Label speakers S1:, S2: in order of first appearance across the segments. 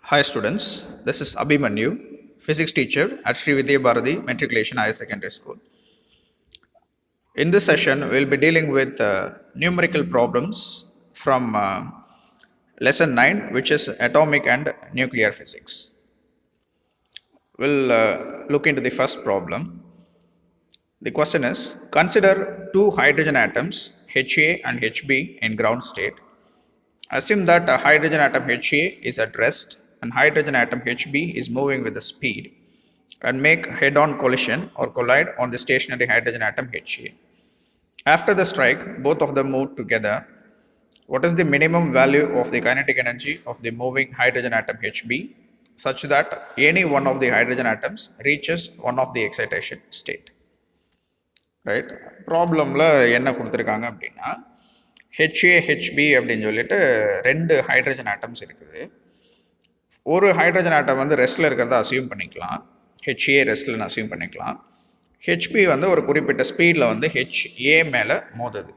S1: Hi students, this is Abhimanyu, physics teacher at Sri Vidya Bharati Matriculation Higher Secondary School. In this session, we will be dealing with numerical problems from lesson 9, which is atomic and nuclear physics. We'll look into the first problem. The question is, consider two hydrogen atoms, Ha and Hb in ground state. Assume that a hydrogen atom Ha is at rest and hydrogen atom Hb is moving with the speed, and make head-on collision or collide on the stationary hydrogen atom Ha. After the strike, both of them move together. What is the minimum value of the kinetic energy of the moving hydrogen atom Hb such that any one of the hydrogen atoms reaches one of the excitation state? Right? ப்ராப்ளமில் என்ன கொடுத்துருக்காங்க அப்படின்னா HAHB அப்படின்னு சொல்லிட்டு ரெண்டு hydrogen atoms இருக்குது. ஒரு hydrogen atom வந்து ரெஸ்ட்டில் இருக்கிறத அசியூம் பண்ணிக்கலாம், HA ரெஸ்ட்டில் அசியூம் பண்ணிக்கலாம். HB வந்து ஒரு குறிப்பிட்ட ஸ்பீடில் வந்து HA மேலே மோதுது.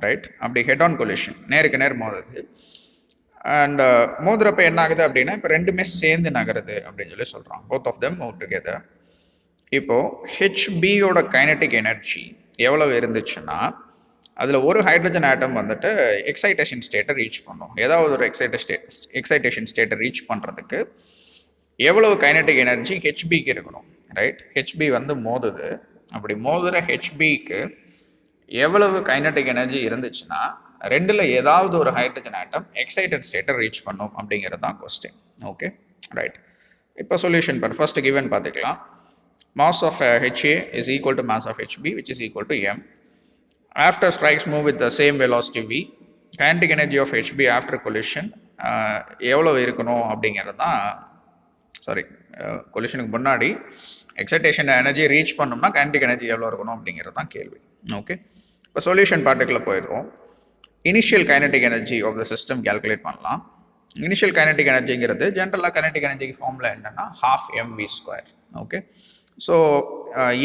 S1: ரைட்? அப்படி ஹெட் ஆன் கொலிஷன், நேருக்கு நேர் மோதுது. அண்ட் மோதுறப்ப என்ன ஆகுது அப்படின்னா இப்போ ரெண்டுமே சேர்ந்து நகருது அப்படின்னு சொல்லி சொல்கிறோம். Both of them move together. இப்போது ஹெச்பியோட கைனட்டிக் எனர்ஜி எவ்வளவு இருந்துச்சுன்னா, அதில் ஒரு ஹைட்ரஜன் ஆட்டம் வந்துட்டு எக்ஸைட்டேஷன் ஸ்டேட்டை ரீச் பண்ணும். ஏதாவது ஒரு எக்ஸைட்டேஷன் ஸ்டேட்டை ரீச் பண்ணுறதுக்கு எவ்வளவு கைனட்டிக் எனர்ஜி ஹெச்பிக்கு இருக்கணும். ரைட்? ஹெச்பி வந்து மோதுது. அப்படி மோதுகிற ஹெச்பிக்கு எவ்வளவு கைனட்டிக் எனர்ஜி இருந்துச்சுன்னா ரெண்டில் ஏதாவது ஒரு ஹைட்ரஜன் ஆட்டம் எக்ஸைட்டட் ஸ்டேட்டை ரீச் பண்ணும் அப்படிங்கிறது தான் கொஸ்டின். Okay, right. இப்போ சொல்யூஷன் பார் ஃபர்ஸ்ட் கிவன் பார்த்துக்கலாம். Mass of HA is equal to mass of HB, which is equal to m. After strikes move with the same velocity v, kinetic energy of HB after collision எவ்வளோ இருக்கணும் அப்படிங்கிறது தான், sorry, கொலிஷனுக்கு முன்னாடி excitation energy reach பண்ணோம்னா kinetic energy எவ்வளோ இருக்கணும் அப்படிங்கிறது தான் கேள்வி. ஓகே, இப்போ சொல்யூஷன் பார்ட்டுக்குள்ளே போயிடுவோம். Initial kinetic energy of the system calculate பண்ணலாம். இனிஷியல் கைனட்டிக் எனர்ஜிங்கிறது ஜென்ரலாக கைனட்டிக் எனர்ஜிக்கு ஃபார்முலா என்னென்னா ½ ஓகே, ஸோ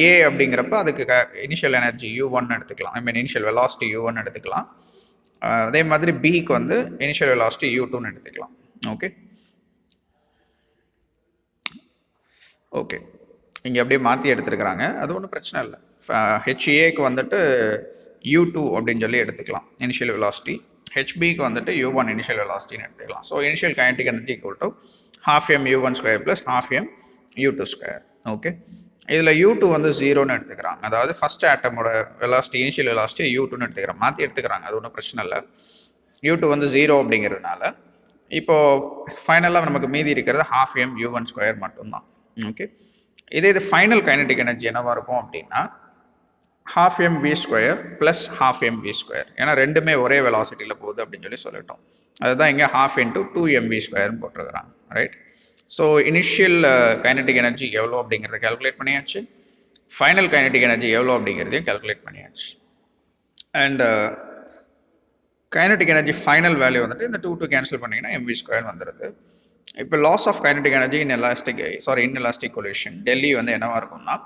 S1: ஏ அப்படிங்கிறப்ப அதுக்கு இனிஷியல் எனர்ஜி U1 எடுத்துக்கலாம், இனிஷியல் வெலாசிட்டி U1 எடுத்துக்கலாம். அதே மாதிரி பிக்கு வந்து இனிஷியல் வெலாசிட்டி U2 எடுத்துக்கலாம். ஓகே ஓகே இங்கே அப்படியே மாற்றி எடுத்துருக்குறாங்க, அது ஒன்றும் பிரச்சனை இல்லை. ஹெச்ஏக்கு வந்துட்டு U2 அப்படின்னு சொல்லி எடுத்துக்கலாம் இனிஷியல் வெலாசிட்டி, ஹெச்பிக்கு வந்துட்டு U1 இனிஷியல் வெலாசிட்டின்னு எடுத்துக்கலாம். So initial kinetic energy equal to ½ m U1² + ½ m U2². Okay, இதில் U2 வந்து 0ன்னு எடுத்துக்கிறாங்க. அதாவது ஃபஸ்ட் ஆட்டமோட வெலாசிட்டி இனிஷியல் வெலாசிட்டி U2ன்னு எடுத்துக்கிறாங்க, மாற்றி எடுத்துக்கிறாங்க, அது ஒன்றும் பிரச்சனை இல்லை. U2 வந்து 0 அப்படிங்கிறதுனால இப்போது ஃபைனலாக நமக்கு மீதி இருக்கிறது ½ m U1² மட்டும்தான். ஓகே, இது ஃபைனல் கைனட்டிக் எனர்ஜி என்னவாக இருக்கும் அப்படின்னா ½ m V² + ½ m V². ஏன்னா ரெண்டுமே ஒரே வெலாசிட்டியில் போகுது அப்படின்னு சொல்லிட்டோம். அதுதான் இங்கே ½ × 2m V²ன்னு போட்டிருக்கிறாங்க. Right? So initial kinetic energy எவ்வளோ அப்படிங்கிறத கால்குலேட் பண்ணியாச்சு, ஃபைனல் கைனட்டிக் எனர்ஜி எவ்வளோ அப்படிங்கிறதையும் கால்குலேட் பண்ணியாச்சு. And kinetic energy final value வந்துட்டு இந்த 2 கேன்சல் பண்ணிங்கன்னா mv² வந்துடுது. இப்போ loss of kinetic energy in elastic collision டெல்லி வந்து என்னவாக இருக்கும்னா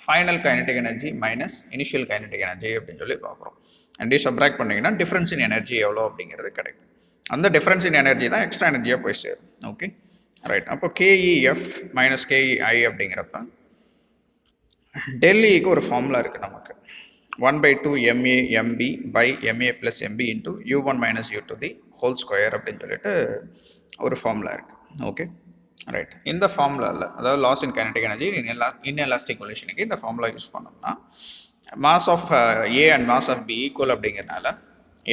S1: final kinetic energy minus initial kinetic energy அப்படின்னு சொல்லி பார்க்குறோம். அண்ட் சப்ராக்ட் பண்ணிங்கன்னா டிஃப்ரென்ஸ் இன் எனர்ஜி எவ்வளோ அப்படிங்கிறது கிடைக்கும். அந்த டிஃப்ரென்ஸ் இன் எனர்ஜி தான் எக்ஸ்ட்ரா எனர்ஜியாக போய் சேரும். Okay, right. அப்போ KEF - KEI அப்படிங்கிறப்ப டெல்லிக்கு ஒரு ஃபார்முலா இருக்குது நமக்கு, 1/2 MA MB / MA + MB × U1 - U2² அப்படின்னு சொல்லிட்டு ஒரு ஃபார்முலா இருக்குது. Okay, right. இந்த ஃபார்முலாவில் அதாவது loss in kinetic energy in elastic கொலிஷனுக்கு இந்த ஃபார்முலா யூஸ் பண்ணோம்னா mass of A and mass of B equal அப்படிங்கிறனால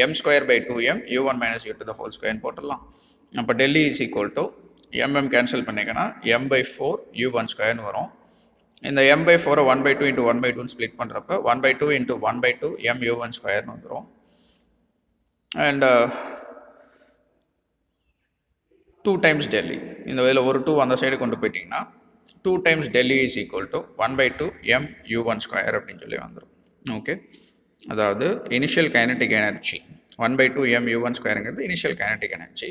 S1: m²/2m U1 - U2² போட்டுடலாம். அப்போ delta is equal to cancel பண்ணிங்கன்னா m/4 U1² வரும். இந்த m/4 1/2 × 1/2 ஸ்ப்ளிட் பண்ணுறப்ப 1/2 × 1/2 m U1² வந்துடும். அண்ட் 2 டைம்ஸ் டெல்லி, இந்த இதில் ஒரு 2 அந்த சைடு கொண்டு போயிட்டிங்கன்னா 2 times delta is equal to 1/2 m U1² அப்படின்னு சொல்லி வந்துடும். ஓகே, அதாவது இனிஷியல் கைனட்டிக் எனர்ஜி 1/2 m U1²ங்கிறது இனிஷியல் கைனட்டிக் எனர்ஜி,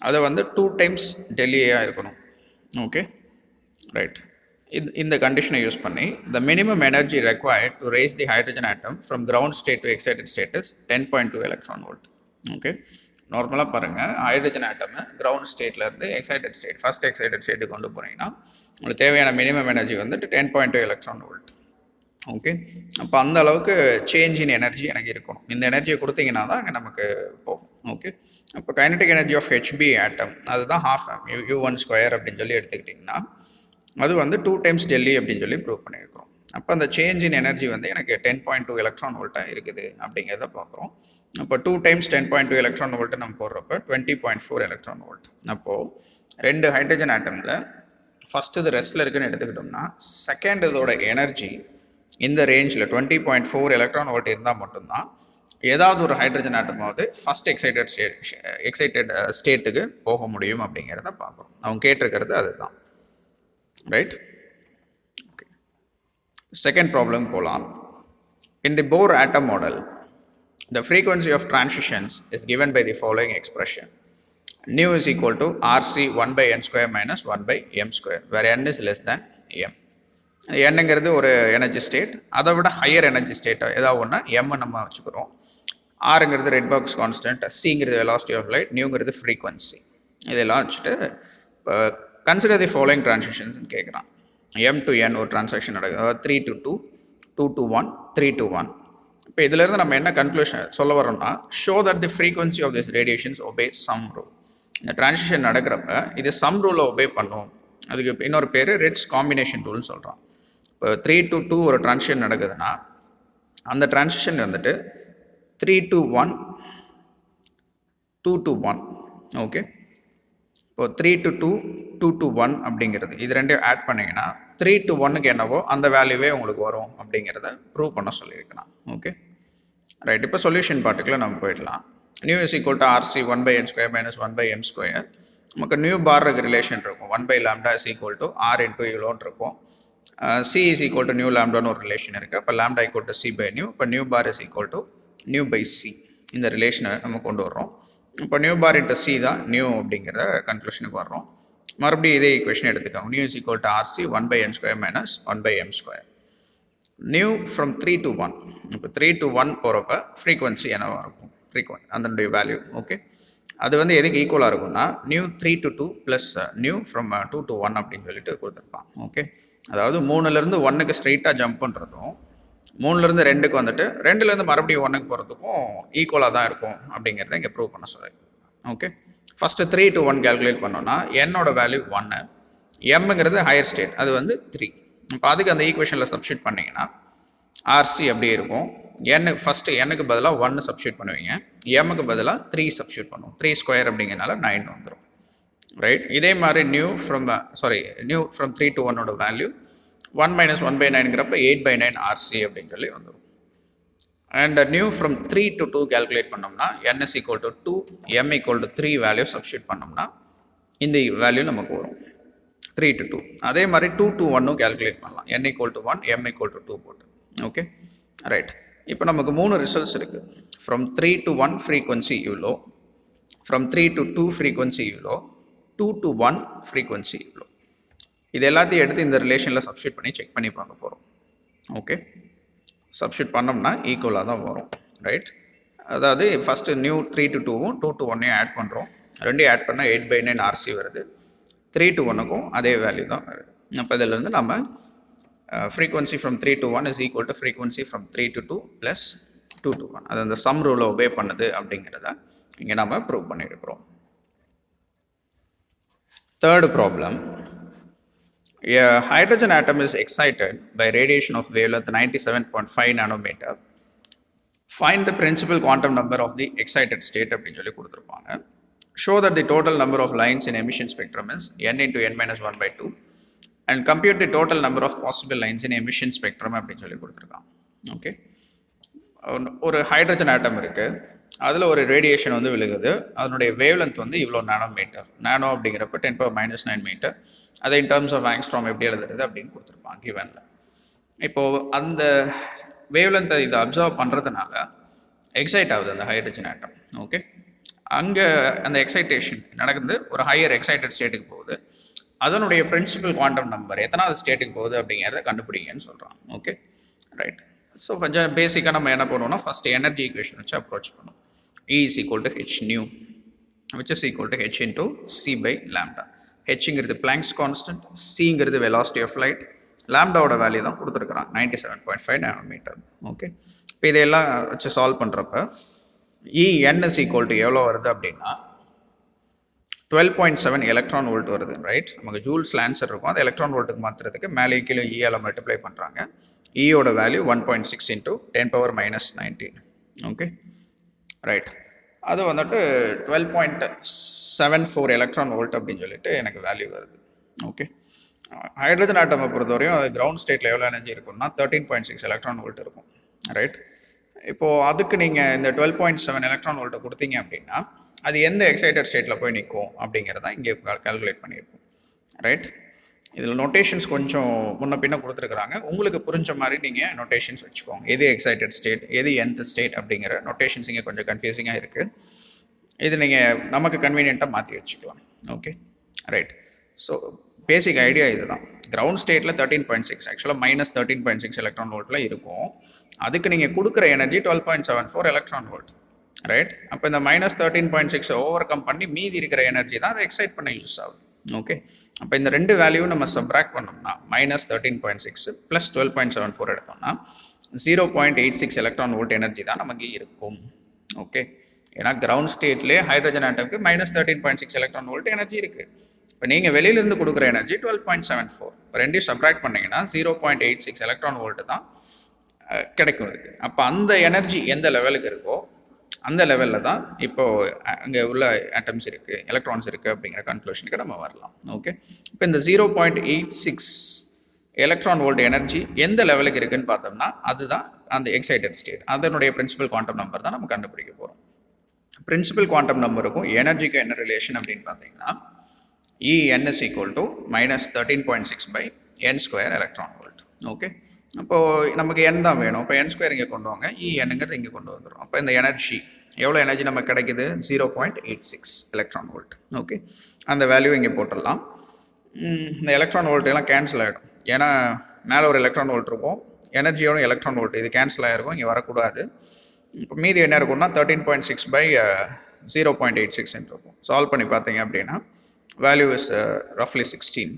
S1: அதை வந்து 2 டைம்ஸ் டெல்லியாக இருக்கணும். Okay, right. இந்த கண்டிஷனை யூஸ் பண்ணி the minimum energy required to raise the hydrogen atom from ground state to excited state is 10.2 electron volt. Okay, நார்மலாக பாருங்கள், ஹைட்ரஜன் ஆட்டமை கிரவுண்ட் ஸ்டேட்லேருந்து எக்ஸைட்டட் ஸ்டேட், ஃபஸ்ட் எக்ஸைட்டட் ஸ்டேட்டுக்கு கொண்டு போனீங்கன்னா உங்களுக்கு தேவையான மினிமம் எனர்ஜி வந்துட்டு 10.2 எலக்ட்ரான் வோல்ட். ஓகே, அப்போ அந்த அளவுக்கு சேஞ்ச் இன் எனர்ஜி எனக்கு இருக்கணும். இந்த எனர்ஜியை கொடுத்தீங்கன்னா தான் அங்கே நமக்கு போகும். ஓகே, அப்போ கைனடிக் எனர்ஜி ஆஃப் ஹெச்பி ஆட்டம் அதுதான் ½ U1² அப்படின்னு சொல்லி எடுத்துக்கிட்டிங்கன்னா அது வந்து 2 times டெல்லி அப்படின்னு சொல்லி ப்ரூவ் பண்ணியிருக்கிறோம். அப்போ அந்த சேஞ்ச் இன் எனர்ஜி வந்து எனக்கு 10.2 எலக்ட்ரான் வோல்ட்டாக இருக்குது அப்படிங்கிறத பார்க்குறோம். அப்போ 2 times 10.2 எலக்ட்ரான் வோல்ட்டு நம்ம போடுறப்ப 20.4 எலக்ட்ரான் வோல்ட். அப்போது 2 ஹைட்ரஜன் ஆட்டமில் ஃபஸ்ட்டு இது ரெஸ்ட்டில் இருக்குன்னு எடுத்துக்கிட்டோம்னா செகண்ட் இதோட எனர்ஜி இந்த ரேஞ்சில் 20.4 எலக்ட்ரான் வோல்ட் இருந்தால் மட்டும்தான் ஏதாவது ஒரு ஹைட்ரஜன் ஆட்டமாவது ஃபஸ்ட் எக்ஸைட்டட் ஸ்டேட்டுக்கு போக முடியும் அப்படிங்கிறத பார்க்குறோம். அவங்க கேட்டிருக்கிறது அதுதான். Right, okay. செகண்ட் ப்ராப்ளம் போகலாம். In the Bohr atom model, the frequency of transitions is given by the following expression. Nu is equal to Rc 1 by n square minus 1 by m square, where n is less than m. என்னங்கிறது ஒரு energy state, அதை விட higher energy state ஏதாவது ஒன்று m நம்ம வச்சுக்கிறோம். ஆருங்கிறது Rydberg's constant, சிங்கிறது வெலாசிட்டி ஆஃப் லைட், நியூங்கிறது ஃப்ரீக்வன்சி. இதெல்லாம் வச்சுட்டு இப்போ கன்சிடர் தி ஃபாலோயிங் ட்ரான்சாக்ஷன்ஸ்னு கேட்குறான். எம் டு என் ஒரு ட்ரான்சாக்ஷன் நடக்குது, அதாவது 3 to 2, 2 to 1, 3 to 1. இப்போ இதிலேருந்து நம்ம என்ன கன்க்ளூஷன் சொல்ல வரோம்னா, show that the frequency of this radiations obey some rule. இந்த ட்ரான்சிஷன் நடக்கிறப்ப இது சம் ரூலை ஒபே பண்ணும். அதுக்கு இன்னொரு பேர் ரெட்ஸ் காம்பினேஷன் ரூல்னு சொல்கிறோம். இப்போ 3 to 2 ஒரு ட்ரான்சிஷன் நடக்குதுன்னா அந்த ட்ரான்சிஷன் வந்துட்டு 3 to 1, 2 to 1. ஓகே, இப்போ 3 to 2, 2 to 1 அப்படிங்கிறது இது ரெண்டையும் ஆட் பண்ணிங்கன்னா 3 to 1க்கு என்னவோ அந்த வேல்யூவே உங்களுக்கு வரும் அப்படிங்கிறத ப்ரூவ் பண்ண சொல்லியிருக்கலாம். Okay, right. இப்போ சொல்யூஷன் பார்ட்டுக்குள்ள நம்ம போயிடலாம். New is equal to Rc 1 by n square minus 1 by m square. நமக்கு நியூ பாருக்கு ரிலேஷன் இருக்கும். 1 by lambda is equal to R into இவ்வளோன்னு இருக்கும். C is equal to nu லாம்டான்னு ஒரு ரிலேஷன் இருக்குது. அப்போ lambda equal to C by nu. இப்போ nu bar is equal to nu by C. இந்த ரிலேஷனை நம்ம கொண்டு வர்றோம். இப்போ நியூ பார் இன்ட்டு C தான் நியூ அப்படிங்கிற கன்க்ளூஷனுக்கு வர்றோம். மறுபடியும் இதே ஈக்குவேஷன் எடுத்துக்கோங்க. Nu is equal to Rc 1 by n square minus 1 by m square. New from 3 to 1. இப்போ 3 to 1 போகிறப்ப ஃப்ரீக்வன்சி என்னவாக இருக்கும்? அதனுடைய வேல்யூ. ஓகே, அது வந்து எதுக்கு ஈக்குவலாக இருக்கும்னா new 3 to 2 plus new from 2 to 1 அப்படின்னு சொல்லிட்டு கொடுத்துருப்பான். ஓகே, அதாவது 3லேருந்து 1க்கு ஸ்ட்ரெயிட்டாக ஜம்ப் பண்ணுறதும் 3லேருந்து 2க்கு வந்துட்டு 2லேருந்து மறுபடியும் 1க்கு போகிறதுக்கும் ஈக்குவலாக தான் இருக்கும் அப்படிங்கிறத இங்கே ப்ரூவ் பண்ண சொல்லி. ஓகே, ஃபஸ்ட்டு 3 to 1 கேல்குலேட் பண்ணோன்னா என்னோட வேல்யூ 1, எம்ங்கிறது ஹையர் ஸ்டேட் அது வந்து 3. இப்போ அதுக்கு அந்த ஈக்குவேஷனில் சப்ஸ்டியூட் பண்ணிங்கன்னா ஆர்சி அப்படியே இருக்கும். ஃபஸ்ட்டு எனக்கு பதிலாக 1 சப்ஸ்டியூட் பண்ணுவீங்க, எம்முக்கு பதிலாக 3 சப்ஸ்டியூட் பண்ணுவோம். 3 ஸ்கொயர் அப்படிங்கிறனால 9 வந்துடும். ரைட், இதே மாதிரி நியூ ஃப்ரம் 3 to 1ஓட வேல்யூ 1 minus 1 by 9ங்கிறப்ப 8 by 9 ஆர்சி அப்படின்னு சொல்லி வந்துடும். And nu from 3 to 2 calculate பண்ணோம்னா n is equal to 2, m equal to 3 value substitute பண்ணோம்னா இந்த வேல்யூ நமக்கு வரும் 3 to 2. அதே மாதிரி 2 to 1 கேல்குலேட் பண்ணலாம். n equal to 1, m equal to 2 போட்டு. Okay, right. இப்போ நமக்கு 3 ரிசல்ட்ஸ் இருக்குது. ஃப்ரம் 3 to 1 ஃப்ரீக்வன்சி இவ்வளோ, ஃப்ரம் 3 to 2 ஃப்ரீக்வன்சி இவ்வளோ, 2 to 1 ஃப்ரீக்வன்சி இவ்வளோ. இது எல்லாத்தையும் எடுத்து இந்த ரிலேஷனில் சப்ஸ்டியூட் பண்ணி செக் பண்ணி பார்க்க போகிறோம். ஓகே, சப்ஸ்டியூட் பண்ணோம்னா ஈக்குவலாக தான் வரும். ரைட், அதாவது ஃபஸ்ட்டு நியூ 3 to 2வும் 2 to 1ஐயும் ஆட் பண்ணுறோம். ரெண்டையும் ஆட் பண்ணால் 8 by 9 ஆர்சி வருது. 3 to 1க்கும் அதே வேல்யூ தான் வருது. அப்போ இதிலேருந்து நம்ம frequency from 3 to 1 is equal to frequency from 3 to 2 plus 2 to 1. அது அந்த சம் ரூலை ஒபே பண்ணுது அப்படிங்கிறத இங்கே நம்ம ப்ரூவ் பண்ணியிருக்கிறோம். Third problem. A hydrogen atom is excited by radiation of wavelength 97.5 nanometer. Find the principal quantum number of the excited state அப்படின்னு சொல்லி கொடுத்துருப்பாங்க. Show that the total number of lines in emission spectrum is n into n minus 1 by 2 and compute the total number of possible lines in emission spectrum அப்படின்னு சொல்லி கொடுத்துருக்காங்க. Okay, ஒரு hydrogen atom இருக்குது, அதில் ஒரு ரேடியேஷன் வந்து விழுகுது. அதனுடைய வேவ்லென்த் வந்து இவ்வளோ நானோமீட்டர். நானோ அப்படிங்கிறப்ப 10⁻⁹ மீட்டர். அதை இன் டர்ம்ஸ் ஆஃப் ஆங்ஸ்ட்ராம் எப்படி எழுதுறது அப்படின்னு கொடுத்துருப்பாங்க கிவனில். இப்போது அந்த வேவ்லென்த்தை இதை அப்சர்வ் பண்ணுறதுனால எக்ஸைட் ஆகுது அந்த ஹைட்ரஜன் ஆட்டம். ஓகே, அங்கே அந்த எக்ஸைட்டேஷன் நடக்குது, ஒரு ஹையர் எக்ஸைட்டட் ஸ்டேட்டுக்கு போகுது. அதனுடைய பிரின்சிபல் குவாண்டம் நம்பர் எத்தனாவது ஸ்டேட்டுக்கு போகுது அப்படிங்கிறத கண்டுபிடிங்கன்னு சொல்கிறான். Okay, right. ஸோ கொஞ்சம் பேசிக்காக நம்ம என்ன பண்ணுவோம்னா ஃபஸ்ட்டு எனர்ஜி ஈக்குவேஷன் வச்சு அப்ரோச் பண்ணுவோம். E is equal to h nu. which is equal to h into c by lambda. hங்கிறது Planck's constant, cங்கிறது velocity of light, lambdaவோட வேல்யூ தான் கொடுத்துருக்குறான் 97.5 nanometer. ஓகே, இப்போ இதையெல்லாம் வச்சு சால்வ் பண்ணுறப்ப En is equal to எவ்வளோ வருது அப்படின்னா 12.7 எலக்ட்ரான் வோல்ட் வருது. ரைட், நமக்கு ஜூல்ஸில் ஆன்சர் இருக்கும். அது எலக்ட்ரான் வோல்ட்டுக்கு மாற்றுறதுக்கு மேலே கீழே ஈயால் மல்டிப்ளை பண்ணுறாங்க. ஈயோட வேல்யூ 1.6 into 10⁻−19. ஓகே, ரைட், அது வந்துட்டு 12.74 எலக்ட்ரான் வோல்ட் அப்படின்னு சொல்லிட்டு எனக்கு வேல்யூ வருது. ஓகே, ஹைட்ரஜன் ஆட்டமை பொறுத்தவரையும் அது கிரவுண்ட் ஸ்டேட்டில் எவ்வளோ எனர்ஜி இருக்குன்னா 13.6 எலக்ட்ரான் வோல்ட் இருக்கும். ரைட், இப்போது அதுக்கு நீங்கள் இந்த 12.7 எலக்ட்ரான் வோல்ட்டை கொடுத்தீங்க அப்படின்னா அது எந்த எக்ஸைட்டட் ஸ்டேட்டில் போய் நிற்கும் அப்படிங்கிறத இங்கே கால்குலேட் பண்ணியிருக்கோம். ரைட், இதில் நோட்டேஷன்ஸ் கொஞ்சம் முன்ன பின்ன கொடுத்துருக்குறாங்க. உங்களுக்கு புரிஞ்ச மாதிரி நீங்கள் நோட்டேஷன்ஸ் வச்சுக்கோங்க. எது எக்ஸைட்டட் ஸ்டேட், எது nth ஸ்டேட் அப்படிங்கிற நோட்டேஷன்ஸ் இங்கே கொஞ்சம் கன்ஃபியூசிங்காக இருக்குது. இது நீங்கள் நமக்கு கன்வீனியண்ட்டாக மாற்றி வச்சுக்கலாம். Okay, right, so basic idea இது தான். கிரவுண்ட் ஸ்டேட்டில் 13.6 ஆக்சுவலாக -13.6 எலக்ட்ரான் வோல்ட்டில் இருக்கும். அதுக்கு நீங்கள் கொடுக்குற எனர்ஜி 12.74 எலக்ட்ரான் வோல்ட். ரைட், அப்போ இந்த -13.6 ஓவர் கம் பண்ணி மீதி இருக்கிற எனர்ஜி தான் அதை எக்ஸைட் பண்ண யூஸ் ஆகுது. ஓகே, அப்போ இந்த ரெண்டு வேல்யூவும் நம்ம சப்ராக்ட் பண்ணோம்னா -13.6 + 12.74 எடுத்தோம்னா 0.86 எலக்ட்ரான் வோல்ட் எனர்ஜி தான் நமக்கு இருக்கும். ஓகே, ஏன்னா கிரவுண்ட் ஸ்டேட்லேயே ஹைட்ரஜன் ஆட்டம்க்கு -13.6 எலக்ட்ரான் வோல்ட் எனர்ஜி இருக்குது. இப்போ நீங்கள் வெளியிலேருந்து கொடுக்குற எனர்ஜி 12.74, ரெண்டையும் சப்ராக்ட் பண்ணிங்கன்னா 0.86 எலக்ட்ரான் வோல்ட்டு தான் கிடைக்கும் இருக்குது. அப்போ அந்த எனர்ஜி எந்த லெவலுக்கு இருக்கோ அந்த லெவலில் தான் இப்போது அங்கே உள்ள ஆட்டம்ஸ் இருக்குது, எலக்ட்ரான்ஸ் இருக்குது அப்படிங்கிற கன்க்ளூஷனுக்கு நம்ம வரலாம். ஓகே, இப்போ இந்த 0.86 எலக்ட்ரான் வோல்ட் எனர்ஜி எந்த லெவலுக்கு இருக்குதுன்னு பார்த்தோம்னா அதுதான் அந்த எக்ஸைட்டட் ஸ்டேட். அதனுடைய பிரின்சிபல் குவாண்டம் நம்பர் தான் நம்ம கண்டுபிடிக்க போகிறோம். பிரின்சிபல் குவாண்டம் நம்பருக்கும் எனர்ஜிக்கு என்ன ரிலேஷன் அப்படின்னு பார்த்தீங்கன்னா En is equal to -13.6/n² electron volt. Okay, அப்போது நமக்கு n தான் வேணும். இப்போ n² இங்கே கொண்டு வாங்க, Enங்கிறது இங்கே கொண்டு வந்துடும். அப்போ இந்த எனர்ஜி எவ்வளோ எனர்ஜி நமக்கு கிடைக்குது 0.86 எலக்ட்ரான் வோல்ட். ஓகே, அந்த வேல்யூ இங்கே போட்டுடலாம். இந்த எலக்ட்ரான் வோல்ட்டெல்லாம் கேன்சல் ஆகிடும். ஏன்னா மேலே ஒரு எலக்ட்ரான் வோல்ட் இருக்கும், எனர்ஜியோட எலக்ட்ரான் வோல்ட் இது கேன்சல் ஆகிருக்கும், இங்கே வரக்கூடாது. இப்போ மீதி என்ன இருக்கும்னா 13.6/0.86 இருக்கும். சால்வ் பண்ணி பார்த்தீங்க அப்படின்னா வேல்யூ இஸ் ரஃப்லி 16.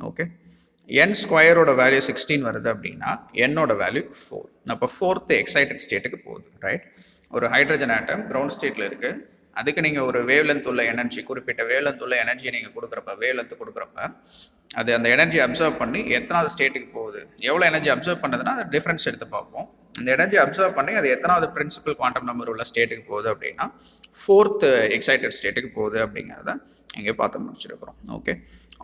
S1: ஓகே, n² வேல்யூ 16 வருது அப்படின்னா என்னோட வேல்யூ 4. அப்போ 4th எக்ஸைட்டட் ஸ்டேட்டுக்கு போகுது. ரைட், ஒரு ஹைட்ரஜன் ஆட்டம் கிரவுண்ட் ஸ்டேட்டில் இருக்குது. அதுக்கு நீங்கள் ஒரு வேவ்லென்த் உள்ள எனர்ஜி, குறிப்பிட்ட வேவ்லென்த் உள்ள எனர்ஜியை நீங்கள் கொடுக்குறப்ப அது அந்த எனர்ஜி அப்சர்வ் பண்ணி எத்தனாவது ஸ்டேட்டுக்கு போகுது, எவ்வளோ எனர்ஜி அப்சர்வ் பண்ணுதுன்னா அது டிஃப்ரென்ஸ் எடுத்து பார்ப்போம். அந்த எனர்ஜி அப்சர்வ் பண்ணி அது எத்தனாவது பிரின்சிபல் குவாண்டம் நம்பர் உள்ள ஸ்டேட்டுக்கு போகுது அப்படின்னா 4th எக்ஸைட்டட் ஸ்டேட்டுக்கு போகுது அப்படிங்கிறத இங்கே பார்த்து முடிச்சிருக்கிறோம். Okay,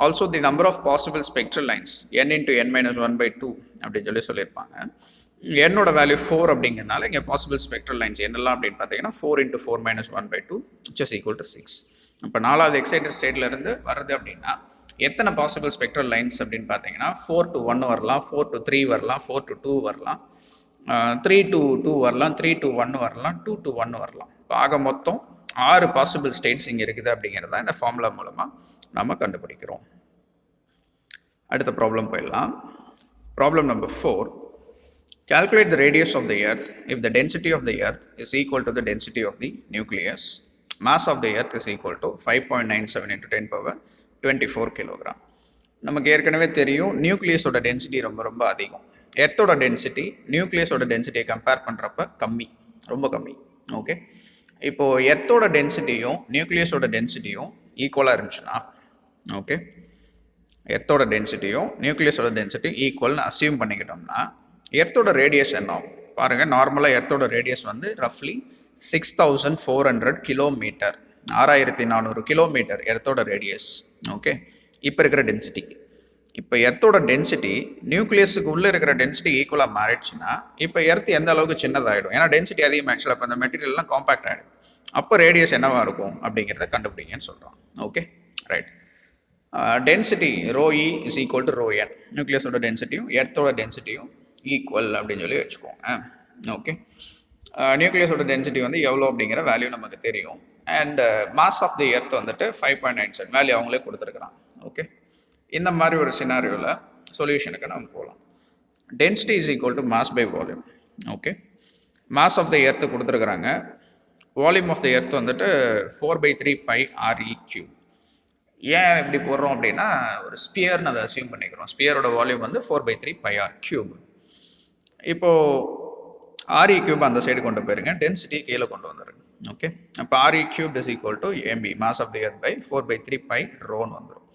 S1: also the number of possible spectral lines n × n-1/2 அப்படின்னு சொல்லியிருப்பாங்க. என்னோட வேல்யூ 4 அப்படிங்கிறதுனால இங்கே பாசிபிள் ஸ்பெக்ட்ரல் லைன்ஸ் என்னெல்லாம் அப்படின்னு பார்த்தீங்கன்னா 4 × 4-1/2 which is equal to 6. இப்போ 4வது எக்ஸைட்டட் ஸ்டேட்லேருந்து வருது அப்படின்னா எத்தனை பாசிபிள் ஸ்பெக்ட்ரல் லைன்ஸ் அப்படின்னு பார்த்தீங்கன்னா 4 to 1 வரலாம், 4 to 3 வரலாம், 4 to 2 வரலாம், 3 to 2 வரலாம், 3 to 1 வரலாம், 2 to 1 வரலாம். இப்போ ஆக மொத்தம் 6 பாசிபிள் ஸ்டேட்ஸ் இங்கே இருக்குது அப்படிங்கிறத இந்த ஃபார்முலா மூலமாக நம்ம கண்டுபிடிக்கிறோம். அடுத்த ப்ராப்ளம் போயிடலாம். Problem number 4. Calculate the radius of the earth if the density of the earth is equal to the density of the nucleus. Mass of the earth is equal to 5.97 × 10⁻24 kilogram. நமக்கு ஏற்கனவே தெரியும் நியூக்ளியஸோட density ரொம்ப அதிகம். எர்த்தோட density நியூக்ளியஸோட டென்சிட்டியை compare பண்ணுறப்ப ரொம்ப கம்மி. Okay, இப்போது எர்த்தோட டென்சிட்டியும் நியூக்ளியஸோட டென்சிட்டியும் ஈக்குவலாக இருந்துச்சுன்னா, ஓகே, எர்த்தோட டென்சிட்டியும் நியூக்ளியஸோட டென்சிட்டியும் ஈக்குவல்னு அசியூம் பண்ணிக்கிட்டோம்னா எர்த்தோட ரேடியஸ் என்ன ஆகும் பாருங்கள். நார்மலாக எர்த்தோட ரேடியஸ் வந்து ரஃப்லி 6400 கிலோமீட்டர், 6400 கிலோமீட்டர் எர்த்தோட ரேடியஸ். ஓகே, இப்போ இருக்கிற டென்சிட்டிக்கு இப்போ எர்த்தோட டென்சிட்டி நியூக்ளியஸுக்கு உள்ளே இருக்கிற டென்சிட்டி ஈக்குவலாக மாறிடுச்சுன்னா இப்போ எர்த் எந்த அளவுக்கு சின்னதாகிடும், ஏன்னா டென்சிட்டி அதிகமாகிடுச்சுல, அப்போ அந்த மெட்டீரியல்லாம் காம்பேக்ட் ஆகிடும். அப்போ ரேடியஸ் என்னவாக இருக்கும் அப்படிங்கிறத கண்டுபிடிங்கன்னு சொல்கிறோம். Okay, right, density ρe is equal to ρn, நியூக்ளியஸோட டென்சிட்டியும் எர்த்தோட டென்சிட்டியும் ஈக்குவல் அப்படின்னு சொல்லி வச்சுக்கோங்க. ஓகே, நியூக்ளியஸோட டென்சிட்டி வந்து எவ்வளோ அப்படிங்கிற வேல்யூ நமக்கு தெரியும். And mass of the earth வந்துட்டு 5.97 வேல்யூ அவங்களே கொடுத்துருக்குறாங்க. ஓகே, இந்த மாதிரி ஒரு சினாரியோவில் சொல்யூஷனுக்கு நம்ம போகலாம். Density is equal to mass by volume. Okay, mass of the earth கொடுத்துருக்குறாங்க வால்யூம் ஆஃப் த எர்த் வந்துட்டு 4/3 பை ஆர்இ கியூப். ஏன் இப்படி போடுறோம் அப்படின்னா, ஒரு ஸ்பியர்னு அதை அசியூம் பண்ணிக்கிறோம். ஸ்பியரோட வால்யூம் வந்து 4/3 பை ஆர் கியூப். இப்போது ஆர்இ கியூப் அந்த சைடு கொண்டு போயிருங்க, டென்சிட்டி கீழே கொண்டு வந்துடுங்க. ஓகே, அப்போ R E cube is equal to MP mass of the earth by 4/3 pi ரோன்னு வந்துடும்.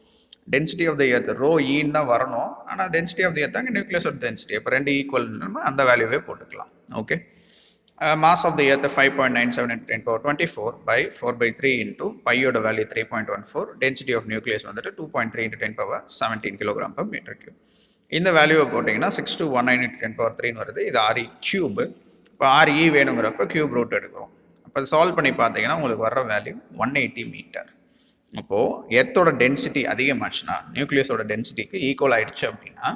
S1: Density of the earth rho ஈன்னு தான் வரணும், ஆனால் டென்சிட்டி ஆஃப் த எர்த் அங்கே நியூக்ளியஸோட டென்சிட்டி, இப்போ ரெண்டு ஈக்குவல் அந்த வேல்யூவே போட்டுக்கலாம். Okay, mass of the earth 5.97 × 10^24 by 4/3 into பையோட வேல்யூ 3.14, டென்சிட்டி ஆஃப் நியூக்ளியஸ் வந்துட்டு 2.3 × 10^17 kg/m3. இந்த வேல்யூவை போட்டிங்கன்னா 6219 × 10^3 வருது. இது ஆர்இ கியூப். இப்போ ஆர்இ வேணுங்கிறப்ப கியூப் ரூட் எடுக்கிறோம். அப்போ சால்வ் பண்ணி பார்த்தீங்கன்னா உங்களுக்கு வர்ற வேல்யூ 180 மீட்டர். அப்போது எர்த்தோட டென்சிட்டி அதிகமாச்சுன்னா நியூக்ளியஸோட டென்சிட்டிக்கு ஈக்குவல் ஆகிடுச்சு அப்படின்னா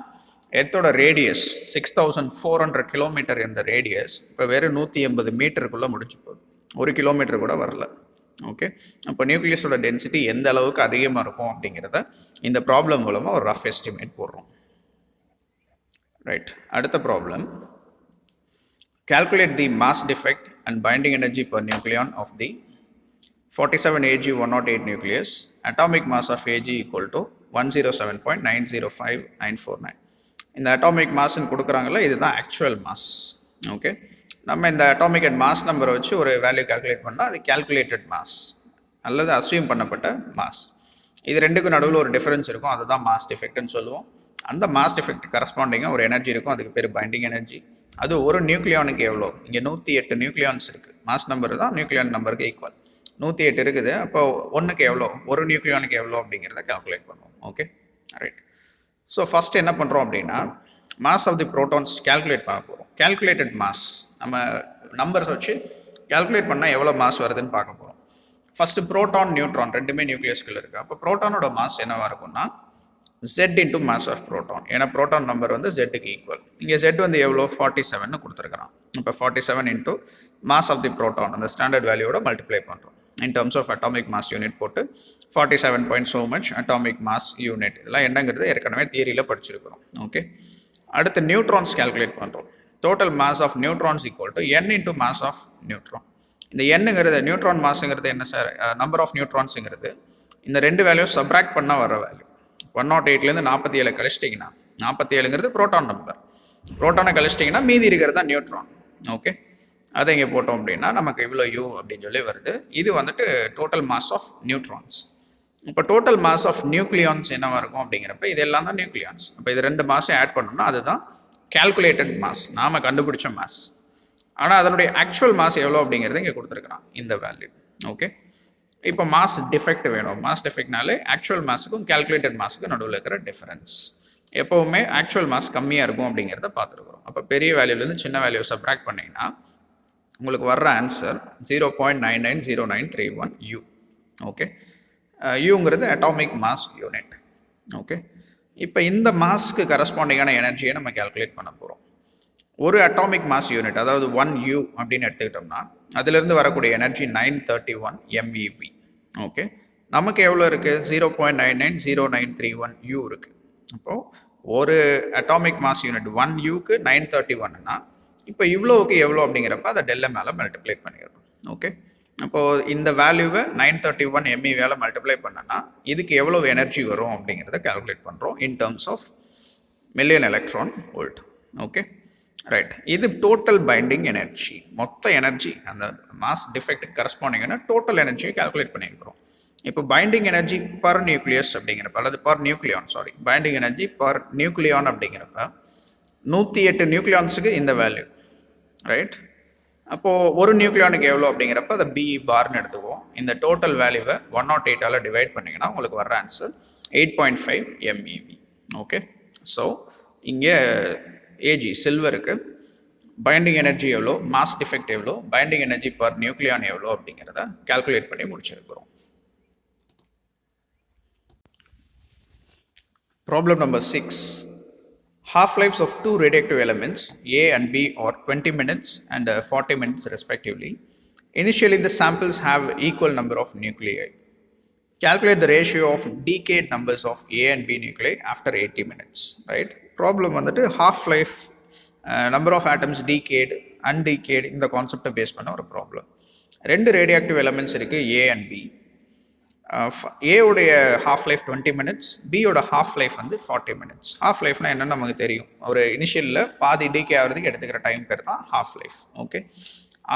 S1: எர்த்தோட ரேடியஸ் 6400 கிலோமீட்டர் இந்த ரேடியஸ் இப்போ வெறும் 180 மீட்டருக்குள்ளே முடிச்சு போகுது. 1 கிலோமீட்டர் கூட வரல. ஓகே, அப்போ நியூக்ளியஸோட டென்சிட்டி எந்த அளவுக்கு அதிகமாக இருக்கும் அப்படிங்கிறத இந்த ப்ராப்ளம் மூலமாக ஒரு ரஃப் எஸ்டிமேட் போடுறோம். ரைட், அடுத்த problem. Calculate the mass defect and binding energy per nucleon of the 47 Ag 108 nucleus. Atomic mass of Ag equal to 107.905949. இந்த அட்டாமிக் மாஸ்ன்னு கொடுக்குறாங்கல்ல, இதுதான் ஆக்சுவல் மாஸ். ஓகே, நம்ம இந்த அட்டாமிக் அண்ட் மாஸ் நம்பரை வச்சு ஒரு வேல்யூ கால்குலேட் பண்ணால் அது கால்குலேட்டட் மாஸ் அல்லது அஸ்யூம் பண்ணப்பட்ட மாஸ். இது ரெண்டுக்கும் நடுவில் ஒரு டிஃபரன்ஸ் இருக்கும், அதுதான் மாஸ் டிஃபெக்ட்னு சொல்லுவோம். அந்த மாஸ் டிஃபெக்ட் கரஸ்பாண்டிங்காக ஒரு எனர்ஜி இருக்கும், அதுக்கு பேர் பைண்டிங் எனர்ஜி. அது ஒரு நியூக்ளியானுக்கு எவ்வளோ, இங்கே 108 நியூக்ளியான்ஸ் இருக்குது. மாஸ் நம்பர் தான் நியூக்ளியான் நம்பருக்கு ஈக்குவல். 108 இருக்குது, அப்போ ஒன்றுக்கு எவ்வளோ, ஒரு நியூக்ளியானுக்கு எவ்வளோ அப்படிங்கிறத கால்குலேட் பண்ணுவோம். Okay, right. ஸோ ஃபஸ்ட்டு என்ன பண்ணுறோம் அப்படின்னா, mass of the protons calculate பண்ண போகிறோம். கால்குலேட்டட் மாஸ் நம்ம நம்பர்ஸ் வச்சு கால்குலேட் பண்ணால் எவ்வளோ மாஸ் வருதுன்னு பார்க்க போகிறோம். ஃபஸ்ட்டு ப்ரோட்டான் நியூட்ரான் ரெண்டுமே நியூக்ளியஸ்குள்ளே இருக்குது. அப்போ ப்ரோட்டானோட மாஸ் என்னவாக இருக்கும்னா Z into mass of proton. ஏன்னா ப்ரோட்டான் நம்பர் வந்து Z-க்கு ஈக்குவல். இங்கே Z வந்து எவ்வளோ 47ன்னு கொடுத்துருக்குறான். இப்போ 47 into mass of the proton அந்த ஸ்டாண்டர்ட் வேல்யூவோட மல்டிப்ளை பண்ணுறோம். In terms of atomic mass unit போட்டு 47 point so much atomic mass unit, இதெல்லாம் என்னங்கிறது ஏற்கனவே தியரியில் படிச்சிருக்கிறோம். ஓகே, அடுத்து நியூட்ரான்ஸ் கால்குலேட் பண்ணுறோம். Total mass of neutrons equal to n into mass of neutron. இந்த என்னங்கிறது நியூட்ரான் மாஸுங்கிறது என்ன சார், நம்பர் ஆஃப் நியூட்ரான்ஸுங்கிறது இந்த ரெண்டு வேல்யூ சப்ராக்ட் பண்ணால் வர வேல்யூ. 108லேருந்து 47 கழிச்சிட்டிங்கன்னா 47ங்கிறது ப்ரோட்டான் நம்பர். ப்ரோட்டானை கழிச்சிட்டிங்கன்னா மீதி இருக்கிறது தான் நியூட்ரான். ஓகே, அதை இங்கே போட்டோம் அப்படின்னா நமக்கு இவ்வளோ யூ அப்படின்னு சொல்லி வருது. இது வந்துட்டு டோட்டல் மாஸ் ஆஃப் நியூட்ரான்ஸ். இப்போ டோட்டல் மாஸ் ஆஃப் நியூக்ளியான்ஸ் என்னவாக இருக்கும் அப்படிங்கிறப்ப இதெல்லாம் தான் நியூக்ளியான்ஸ். அப்போ இது ரெண்டு மாஸும் ஆட் பண்ணோம்னா அதுதான் கால்குலேட்டட் மாஸ், நாம் கண்டுபிடிச்ச மாஸ். ஆனால் அதனுடைய ஆக்சுவல் மாஸ் எவ்வளோ அப்படிங்கிறது இங்கே கொடுத்துருக்குறான் இந்த வேல்யூ. ஓகே, இப்போ மாஸ் டிஃபெக்ட் வேணும். மாஸ் டிஃபெக்ட்னாலே ஆக்சுவல் மாஸுக்கும் கால்குலேட்டட் மாஸுக்கும் நடுவில் இருக்கிற டிஃபரன்ஸ். எப்போவுமே ஆக்சுவல் மாஸ் கம்மியாக இருக்கும் அப்படிங்கிறத பார்த்துருக்குறோம். அப்போ பெரிய வேல்யூலேருந்து சின்ன வேல்யூ சப்ராக்ட் பண்ணிங்கன்னா உங்களுக்கு வர்ற ஆன்சர் 0.990931 U. ஓகே, யூங்கிறது அட்டாமிக் மாஸ் யூனிட். ஓகே, இப்போ இந்த மாஸ்க்கு கரஸ்பாண்டிங்கான எனர்ஜியை நம்ம கால்குலேட் பண்ண போகிறோம். ஒரு அட்டாமிக் மாஸ் யூனிட் அதாவது 1 U அப்படின்னு எடுத்துக்கிட்டோம்னா அதிலிருந்து வரக்கூடிய எனர்ஜி 931 MeV. ஓகே, நமக்கு எவ்வளோ இருக்குது, 0.990931 U இருக்குது. அப்போது ஒரு அட்டாமிக் மாஸ் யூனிட் 1 Uக்கு 931னா இப்போ இவ்வளோவுக்கு எவ்வளோ அப்படிங்கிறப்ப அதை டெல்ல மேலே மல்டிப்ளை பண்ணிடுறோம். ஓகே, அப்போது இந்த வேல்யூவை 931 MeVயால் மல்டிப்ளை பண்ணனா இதுக்கு எவ்வளோ எனர்ஜி வரும் அப்படிங்கிறத கால்குலேட் பண்ணுறோம் in terms of million electron volt. Okay, right. இது டோட்டல் பைண்டிங் எனர்ஜி, மொத்த எனர்ஜி அந்த மாஸ் டிஃபெக்ட் கரஸ்பாண்டிங்கான டோட்டல் எனர்ஜியை கால்குலேட் பண்ணியிருக்கிறோம். இப்போ பைண்டிங் எனர்ஜி பர் நியூக்ளியஸ் அப்படிங்கிறப்ப அல்லது per nucleon binding energy per nucleon அப்படிங்கிறப்ப 108 நியூக்ளியான்ஸுக்கு இந்த வேல்யூ. ரைட், அப்போது ஒரு நியூக்ளியானுக்கு எவ்வளோ அப்படிங்கிறப்ப அதை BE பார்னு எடுத்துக்குவோம். இந்த டோட்டல் வேல்யூவை 108ஆல் டிவைட் பண்ணிங்கன்னா உங்களுக்கு வர்ற ஆன்சர் 8.5 MeV. ஓகே, ஸோ இங்கே ஏஜி சில்வருக்கு பைண்டிங் எனர்ஜி எவ்வளோ, மாஸ் டிஃபெக்ட் எவ்வளோ, பைண்டிங் எனர்ஜி பர் நியூக்ளியான் எவ்வளோ அப்படிங்கிறத கால்குலேட் பண்ணி முடிச்சிருக்கிறோம். Problem number 6. Half-lives of two radioactive elements A and B are 20 minutes and 40 minutes respectively. Initially the samples have equal number of nuclei. Calculate the ratio of decayed numbers of A and B nuclei after 80 minutes. Right? Problem வந்துட்டு half-life, number of atoms decayed, undecayed இந்த கான்செப்டை base பண்ண ஒரு problem. ரெண்டு radio active elements இருக்குது, A and B. ஏவுடைய half life 20 minutes, பியோட half life வந்து 40 minutes. ஹாஃப் லைஃப்னா என்னன்னு நமக்கு தெரியும், ஒரு இனிஷியலில் பாதி டிகே ஆகிறதுக்கு எடுத்துக்கிற டைம் பேர் தான் ஹாஃப் லைஃப். ஓகே,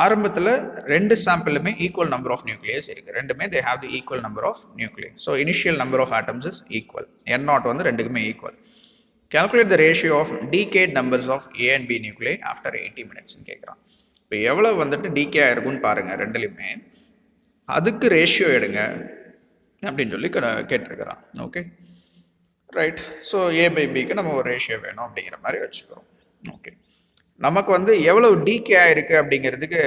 S1: ஆரம்பத்தில் ரெண்டு சாம்பிளுமே ஈக்குவல் நம்பர் ஆஃப் நியூக்ளியஸ் இருக்குது, ரெண்டுமே they have the equal number of nucleus. So initial number of atoms is equal, N0 வந்து ரெண்டுக்குமே equal. Calculate the ratio of decayed numbers of A and B nuclei after 80 minutes கேட்குறான். இப்போ எவ்வளோ வந்துட்டு decay ஆயிருக்குன்னு பாருங்கள் ரெண்டுலையுமே, அதுக்கு ரேஷியோ எடுங்க அப்படின்னு சொல்லி கேட்டிருக்கிறான். Okay right. ஸோ A/Bக்கு நம்ம ஒரு ரேஷியோ வேணும் அப்படிங்கிற மாதிரி வச்சுக்கிறோம். ஓகே, நமக்கு வந்து எவ்வளவு டிகே ஆயிருக்கு அப்படிங்கிறதுக்கு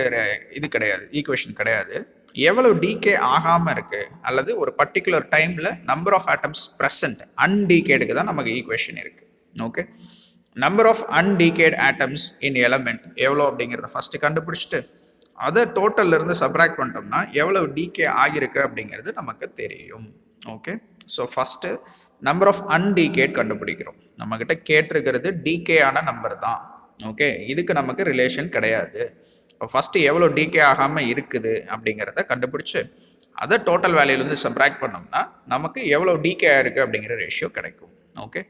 S1: இது கிடையாது, ஈக்குவேஷன் கிடையாது. எவ்வளவு டிகே ஆகாமல் இருக்கு அல்லது ஒரு பர்டிகுலர் டைமில் நம்பர் ஆஃப் ஆட்டம்ஸ் ப்ரெசன்ட் அன்டிகேடுக்கு தான் நமக்கு ஈக்குவேஷன் இருக்குது. Okay, number of undecayed atoms in element எவ்வளோ அப்படிங்கிறத ஃபஸ்ட்டு கண்டுபிடிச்சிட்டு அதை டோட்டல்ல இருந்து சப்ராக்ட் பண்ணிட்டோம்னா எவ்வளவு டிகே ஆகிருக்கு அப்படிங்கிறது நமக்கு தெரியும். Okay, so first number of undecayed கண்டுபிடிக்கிறோம். நம்மக்கிட்ட கேட்டிருக்கிறது டிகே ஆன நம்பர் தான். ஓகே, இதுக்கு நமக்கு ரிலேஷன் கிடையாது. இப்போ ஃபஸ்ட்டு எவ்வளோ டிகே ஆகாமல் இருக்குது அப்படிங்கிறத கண்டுபிடிச்சு அதை டோட்டல் வேல்யூலேருந்து சப்ராக்ட் பண்ணோம்னா நமக்கு எவ்வளோ டிகே ஆயிருக்கு அப்படிங்கிற ரேஷியோ கிடைக்கும். Okay,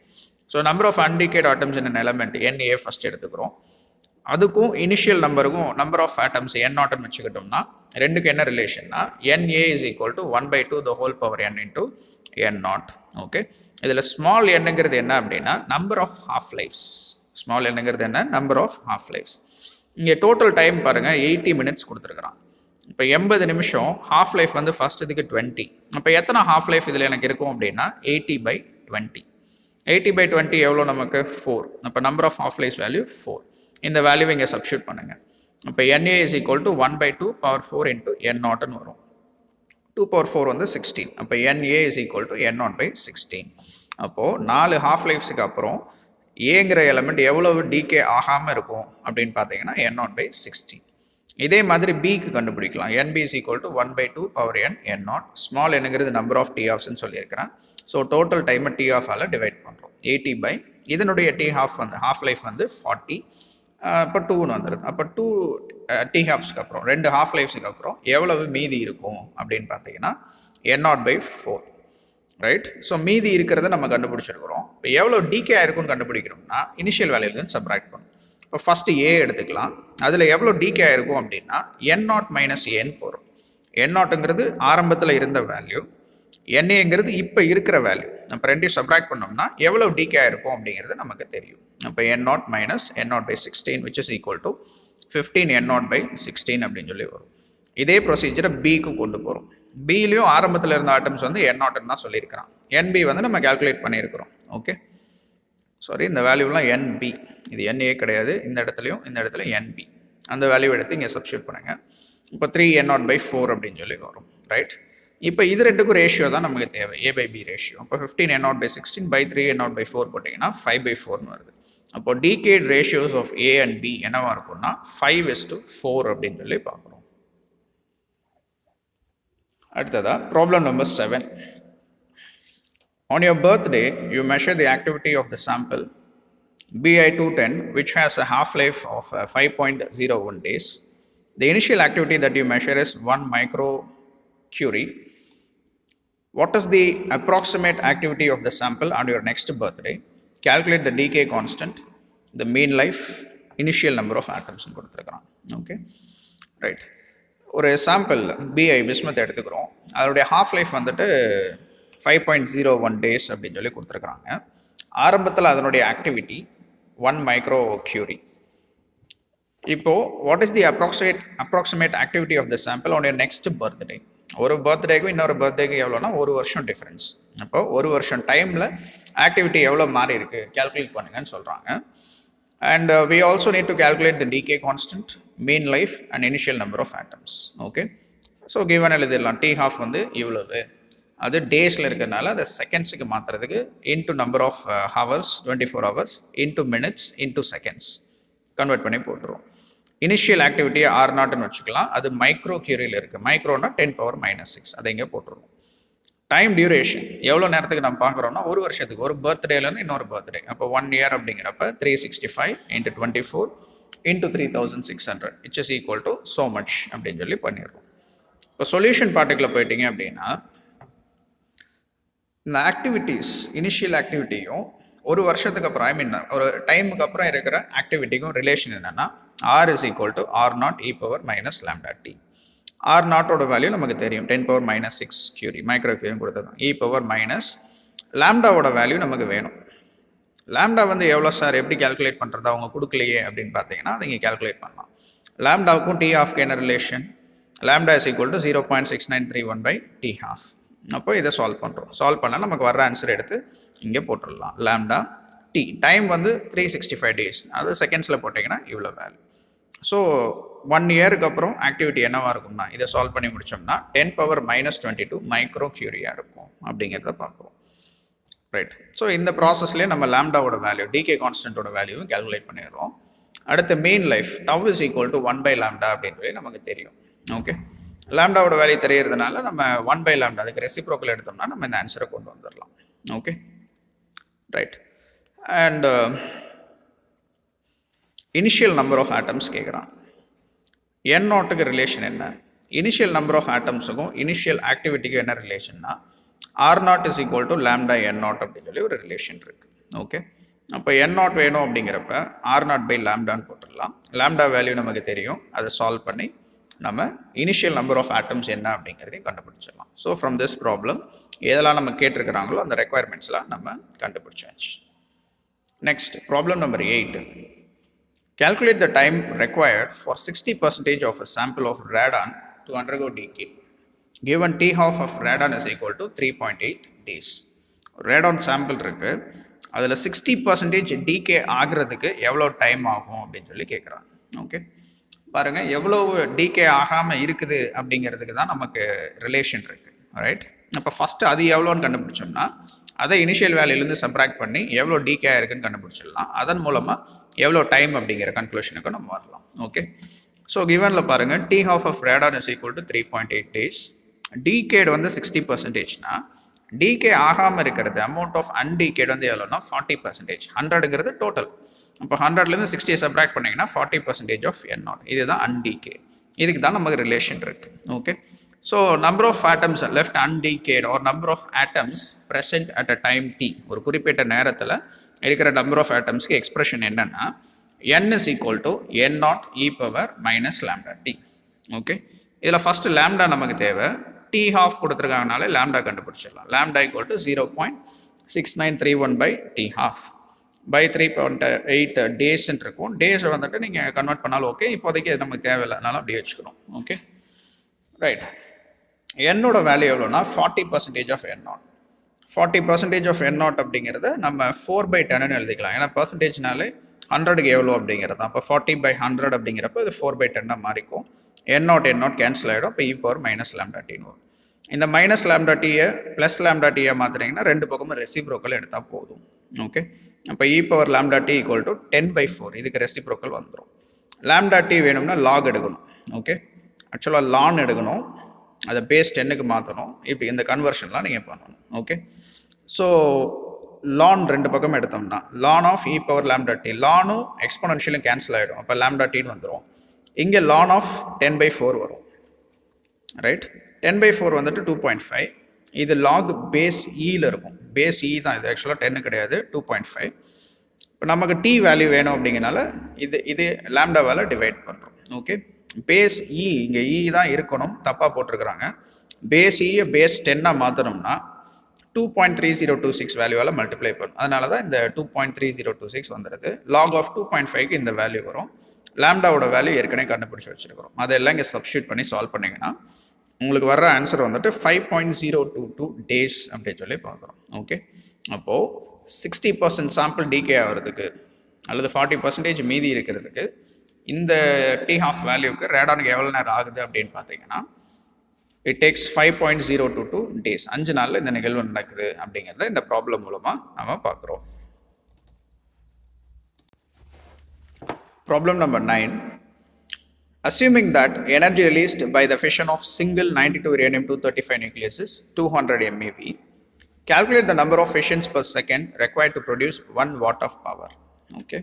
S1: so number of undecayed atoms in element NA first எடுத்துக்கிறோம். அதுக்கும் இனிஷியல் நம்பருக்கும் நம்பர் ஆஃப் ஆட்டம்ஸ் N0 வச்சுக்கிட்டோம்னா ரெண்டுக்கு என்ன ரிலேஷன்னா NA is equal to 1/2 the whole power n into N0. ஓகே, இதில் ஸ்மால் என்னங்கிறது என்ன அப்படின்னா number of half lives. Small என்னங்கிறது என்ன, நம்பர் ஆஃப் ஹாஃப் லைஃப்ஸ். இங்கே டோட்டல் டைம் பாருங்கள் 80 minutes கொடுத்துருக்குறான். இப்போ 80 நிமிஷம், ஹாஃப் லைஃப் வந்து ஃபர்ஸ்ட் இதுக்கு 20. அப்போ எத்தனை ஹாஃப் லைஃப் இதில் எனக்கு இருக்கும் அப்படின்னா 80/20. 80/20 எவ்வளோ நமக்கு 4. அப்போ number of half life value 4. இந்த வேல்யூவை இங்கே சப்ஸ்டியூட் பண்ணுங்க. அப்போ NA is equal to 1/2 power 4 into N0 வரும். 2 power 4 வந்து 16. அப்போ NA is equal to N0/16. அப்போது 4 ஹாஃப் லைஃப்ஸுக்கு அப்புறம் ஏங்கிற எலமெண்ட் எவ்வளவு டிகே ஆகாமல் இருக்கும் அப்படின்னு பார்த்தீங்கன்னா N0/16. இதே மாதிரி பிக்கு கண்டுபிடிக்கலாம். NB is equal to 1/2 power n N0. Small என்னங்கிறது நம்பர் ஆஃப் டி ஆஃப்ஸ்ன்னு சொல்லியிருக்கிறேன். ஸோ டோட்டல் டைமை டி ஆஃபால் டிவைட் பண்ணுறோம். 80 இதனுடைய டி ஹாஃப் வந்து ஹாஃப் லைஃப் வந்து 40. இப்போ 2ன்னு வந்துடுது. அப்போ 2 டி ஹாஃப்ஸ்க்கு அப்புறம் 2 ஹாஃப் லைஃப்ஸுக்கு அப்புறம் எவ்வளவு மீதி இருக்கும் அப்படின்னு பார்த்தீங்கன்னா N0/4. ரைட். ஸோ மீதி இருக்கிறத நம்ம கண்டுபிடிச்சிருக்கிறோம். இப்போ எவ்வளோ டிகே ஆயிருக்கும்னு கண்டுபிடிக்கிறோம்னா இனிஷியல் வேல்யூலேருந்து சப்ராக்ட் பண்ணும். இப்போ ஃபஸ்ட்டு ஏ எடுத்துக்கலாம். அதில் எவ்வளோ டிகே ஆயிருக்கும் அப்படின்னா N0 - N போகிறோம். N0ங்கிறது ஆரம்பத்தில் இருந்த வேல்யூ, NAங்கிறது இப்போ இருக்கிற வேல்யூ. அப்போ ரெண்டையும் சப்ராக்ட் பண்ணோம்னா எவ்வளோ டிகே ஆயிருக்கும் அப்படிங்கிறது நமக்கு தெரியும். அப்போ N0 - N0/16 which is equal to 15 N0/16 அப்படின்னு சொல்லி வரும். இதே ப்ரொசீஜரை பிக்கு கொண்டு போகிறோம். பிலையும் ஆரம்பத்தில் இருந்த ஆட்டம்ஸ் வந்து N0 தான் சொல்லியிருக்கிறான். NB வந்து நம்ம கால்குலேட் பண்ணியிருக்கிறோம். ஓகே, சாரி, இந்த வேல்யூலாம் NB, இது NA கிடையாது. இந்த இடத்துலையும் இந்த இடத்துல NB, அந்த வேல்யூ எடுத்து இங்கே சப்ஸ்டியூட் பண்ணுங்க. இப்போ 3 N0/4 அப்படின்னு சொல்லி வரும். ரைட். இப்போ இது ரெண்டுக்கும் ரேஷியோ தான் நமக்கு தேவை, A/B ரேஷியோ. இப்போ 15 N0/16 by 3 N0/4 போட்டிங்கன்னா 5/4ன்னு வருது. அப்போ decay ratios of A and B என்னவா இருக்கும்னா 5:4 அப்படின்னு சொல்லி பார்க்குறோம். அடுத்ததா problem number 7. On your birthday, you measure the activity of the sample Bi210, which has a half-life of 5.01 days. The initial activity that you measure is 1 microcurie. What is the approximate activity of the sample on your next birthday? Calculate the decay constant, the mean life, initial number of atoms கொடுத்துருக்குறான். Okay right. ஒரு sample BI bismuth எடுத்துக்கிறோம். அதனுடைய half life வந்துட்டு 5.01 days அப்படின்னு சொல்லி கொடுத்துருக்குறாங்க. ஆரம்பத்தில் அதனுடைய ஆக்டிவிட்டி 1 microcurie. இப்போது what is the approximate activity of the sample on your next birthday? ஒரு பர்த்டேக்கும் இன்னொரு பர்த்டேக்கும் எவ்வளோனா 1 வருஷம் டிஃப்ரென்ஸ். அப்போ 1 வருஷம் டைமில் ஆக்டிவிட்டி எவ்வளோ மாறி இருக்குது கால்குலேட் பண்ணுங்கன்னு சொல்கிறாங்க. And we also need to calculate the decay constant, mean life and initial number of atoms. Okay, so given எழுதிடலாம். டி ஹாஃப் வந்து இவ்வளவு, அது டேஸில் இருக்கிறதுனால அதை செகண்ட்ஸுக்கு மாற்றுறதுக்கு into number of hours 24 hours into minutes into seconds convert பண்ணி போட்டுருவோம். இனிஷியல் ஆக்டிவிட்டியை R0ன்னு வச்சுக்கலாம். அது மைக்ரோக்யூரியில் இருக்குது. மைக்ரோனா 10⁻⁻⁶ அதை இங்கே போட்டுருவோம். டைம் டியூரேஷன் எவ்வளோ நேரத்துக்கு நம்ம பார்க்குறோம்னா 1 வருஷத்துக்கு, ஒரு பர்த்டேலேருந்து இன்னொரு பர்த்டே. அப்போ 1 year அப்படிங்கிறப்ப 365 × 24 × 3600 which is equal to so much அப்படின்னு சொல்லி பண்ணிடுறோம். இப்போ சொல்யூஷன் பார்ட்டுக்குள்ள போயிட்டீங்க அப்படின்னா இந்த ஆக்டிவிட்டீஸ் இனிஷியல் ஆக்டிவிட்டியும் ஒரு வருஷத்துக்கு அப்புறம் ஐ மீன் ஒரு டைமுக்கு அப்புறம் இருக்கிற ஆக்டிவிட்டிக்கும் ரிலேஷன் என்னன்னா R is equal to R naught e power minus lambda t. R நாட்டோட வேல்யூ நமக்கு தெரியும் 10 power minus 6 curie micro curie கொடுத்தது. இ பவர் மைனஸ் லாம்டாவோட வேல்யூ நமக்கு வேணும். லாம்டா வந்து எவ்வளோ சார் எப்படி கால்குலேட் பண்ணுறது அவங்க கொடுக்கலையே அப்படின்னு பார்த்தீங்கன்னா அதை இங்கே கால்குலேட் பண்ணலாம். லாம்டாவுக்கும் டி ஆஃப்க்கு என்ன ரிலேஷன்? Lambda is equal to 0.6931 by t half. அப்போ இதை சால்வ் பண்ணுறோம். சால்வ் பண்ணால் நமக்கு வர ஆன்சர் எடுத்து இங்கே போட்டுடலாம். லாம்டா டி டைம் வந்து 365 days, அது செகண்ட்ஸில் போட்டிங்கன்னா இவ்வளோ வேல்யூ. ஸோ 1 இயருக்கு அப்புறம் ஆக்டிவிட்டி என்னவாக இருக்கும்னா இதை சால்வ் பண்ணி முடிச்சோம்னா 10 பவர் மைனஸ் 22 மைக்ரோ கியூரியாக இருக்கும் அப்படிங்கிறத பார்க்குறோம். ரைட். ஸோ இந்த ப்ராசஸ்லேயே நம்ம லாம்டாவோட வேல்யூ டிகே கான்ஸ்டன்ட்டோட வேல்யூவும் கேல்குலேட் பண்ணிடுறோம். அடுத்து mean life tau is equal to 1 by lambda அப்படின்றது நமக்கு தெரியும். ஓகே, லாம்டாவோட வேல்யூ தெரியறதுனால நம்ம 1 பை லாம்டா அதுக்கு ரெசிப்ரோக்கல் எடுத்தோம்னா நம்ம இந்த ஆன்சரை கொண்டு வந்துடலாம். Okay, right. And initial number of atoms கேட்குறான். என் நாட்டுக்கு ரிலேஷன் என்ன? இனிஷியல் நம்பர் ஆஃப் ஆட்டம்ஸுக்கும் இனிஷியல் ஆக்டிவிட்டிக்கும் என்ன ரிலேஷன்னா R naught is equal to lambda N naught அப்படின்னு சொல்லி ஒரு ரிலேஷன் இருக்கு. ஓகே, அப்போ என் நாட் வேணும் அப்படிங்கிறப்ப ஆர் நாட் பை லாம்டான்னு போட்டுடலாம். லாம்டா வேல்யூ நமக்கு தெரியும், அதை சால்வ் பண்ணி நம்ம இனிஷியல் நம்பர் ஆஃப் ஆட்டம்ஸ் என்ன அப்படிங்கிறதையும் கண்டுபிடிச்சிடலாம். ஸோ ஃப்ரம் திஸ் ப்ராப்ளம் எதெல்லாம் நம்ம கேட்டிருக்கிறாங்களோ அந்த ரெக்குவயர்மெண்ட்ஸ்லாம் நம்ம கண்டுபிடிச்சாச்சு. Next problem number 8. Calculate the time required for 60% of a sample of radon to undergo decay. Given T half of radon is equal to 3.8 days. Radon sample இருக்கு, அதில் 60% decay ஆகிறதுக்கு எவ்வளோ time ஆகும் அப்படின்னு சொல்லி கேட்குறாங்க. ஓகே, பாருங்கள் எவ்வளோ decay ஆகாமல் இருக்குது அப்படிங்கிறதுக்கு தான் நமக்கு ரிலேஷன் இருக்குது. ரைட். அப்போ ஃபஸ்ட்டு அது எவ்வளோன்னு கண்டுபிடிச்சோம்னா அதை இனிஷியல் வேல்யூலேருந்து சப்ராக்ட் பண்ணி எவ்வளோ டீகே இருக்குன்னு கண்டுபிடிச்சிடலாம். அதன் மூலமாக எவ்வளோ டைம் அப்படிங்கிற கன்க்ளூஷனுக்கு நம்ம வரலாம். ஓகே, ஸோ கிவனில் பாருங்கள் t half of radon is equal to 3.8 days. Decay வந்து 60%னா டீகே ஆகாமல் இருக்கிறது அமௌண்ட் ஆஃப் அன்டீகேட் வந்து எவ்வளோனா 40%. 100ங்கிறது டோட்டல். அப்போ 100லேருந்து 60 சப்ராக்ட் பண்ணிங்கன்னா 40% ஆஃப் என் நாட். இதுதான் அன்டீகே. இதுக்கு தான் நமக்கு ரிலேஷன் இருக்குது. Okay, so number of atoms left undecayed or number of atoms present at a time t, ஒரு குறிப்பிட்ட நேரத்தில் இருக்கிற நம்பர் ஆஃப் ஆட்டம்ஸ்க்கு எக்ஸ்பிரஷன் என்னன்னா n is equal to n naught e power minus lambda t. Okay, இதில் first lambda நமக்கு தேவை. T half கொடுத்துருக்காங்கனால லாம்டா கண்டுபிடிச்சிடலாம். Lambda equal to 0.6931 by t half by 3.8 டேஸ்ன்னு இருக்கும். டேஸ் வந்துட்டு நீங்கள் கன்வெர்ட் பண்ணாலும் ஓகே, இப்போதைக்கு அது நமக்கு தேவையில்லை, அதனால அப்படியே வச்சுக்கணும். Okay, right. என்னோட வேல்யூ எவ்வளோனா 40% of N naught. 40% of N naught அப்படிங்கிறத நம்ம 4/10 எழுதிக்கலாம். ஏன்னா பர்சன்டேஜ்னாலே 100க்கு எவ்வளோ அப்படிங்கிறது. அப்போ 40/100 அப்படிங்கிறப்ப இது 4/10 மாறிக்கும். என் நாட் கேன்சல் ஆகிடும். இப்போ இ பவர் மைனஸ் லாம்டா டின்னு வரும். இந்த மைனஸ் லாம்டா டீயை ப்ளஸ் லாம்டா டீயை மாற்றுறீங்கன்னா ரெண்டு பக்கமும் ரெசிப்ரோக்கல் எடுத்தால் போதும். ஓகே, அப்போ e power lambda t equal to 10/4. இதுக்கு ரெசிப்ரோக்கல் வந்துடும். லாம்டா டி வேணும்னா லாக் எடுக்கணும். ஓகே, ஆக்சுவலாக லான் எடுக்கணும், அதை பேஸ் 10க்கு மாற்றணும். இப்படி இந்த கன்வர்ஷன்லாம் நீங்கள் பண்ணணும். ஓகே, ஸோ லான் ரெண்டு பக்கம் எடுத்தோம்னா ln of e power lambda t, லானும் எக்ஸ்போனன்ஷியலும் கேன்சல் ஆகிடும். அப்போ லாம்டா டின்னு வந்துடும். இங்கே லான் ஆஃப் 10/4 வரும். ரைட், 10/4 வந்துட்டு 2.5. இது லாக் பேஸ் இயில் இருக்கும். பேஸ் இ தான் இது, ஆக்சுவலாக 10 கிடையாது, 2.5. இப்போ நமக்கு டி வேல்யூ வேணும் அப்படிங்கிறனால இது லாம்டாவால் டிவைட் பண்ணுறோம். ஓகே, பேஸ் இ இங்கே இ தான் இருக்கணும், தப்பாக போட்டிருக்கிறாங்க. பேஸ் இயை பேஸ் 10 மாற்றணும்னா 2.3026 வேல்யூவால் மல்டிப்ளை பண்ணும். அதனால தான் இந்த 2.3026 வந்துடுது. லாக் ஆஃப் 2.5க்கு இந்த வேல்யூ வரும். லாம்டாவோட வேல்யூ ஏற்கனவே கண்டுபிடிச்சி வச்சுருக்கிறோம். அதெல்லாம் இங்கே சப்ஸ்டியூட் பண்ணி சால்வ் பண்ணிங்கன்னா உங்களுக்கு வர்ற ஆன்சர் வந்துட்டு 5.022 days அப்படின்னு சொல்லி பார்க்குறோம். ஓகே, அப்போது 60% சாம்பிள் டீகே ஆகிறதுக்கு அல்லது 40% மீதி இருக்கிறதுக்கு இந்த டி ஹாஃப் வேல்யூக்கு ரேடானுக்கு எவ்வளோ நேரம் ஆகுது அப்படின்னு பார்த்தீங்கன்னா இட் டேக்ஸ் 5.022 days. 5 நாளில் இந்த நிகழ்வு நடக்குது அப்படிங்கிறத இந்த ப்ராப்ளம் மூலமாக நம்ம பார்க்குறோம். Problem number 9. Assuming that energy released by the fission of single 92 uranium-235 nucleus is 200 MeV, calculate the number of fissions per second required to produce 1 watt of power. Okay,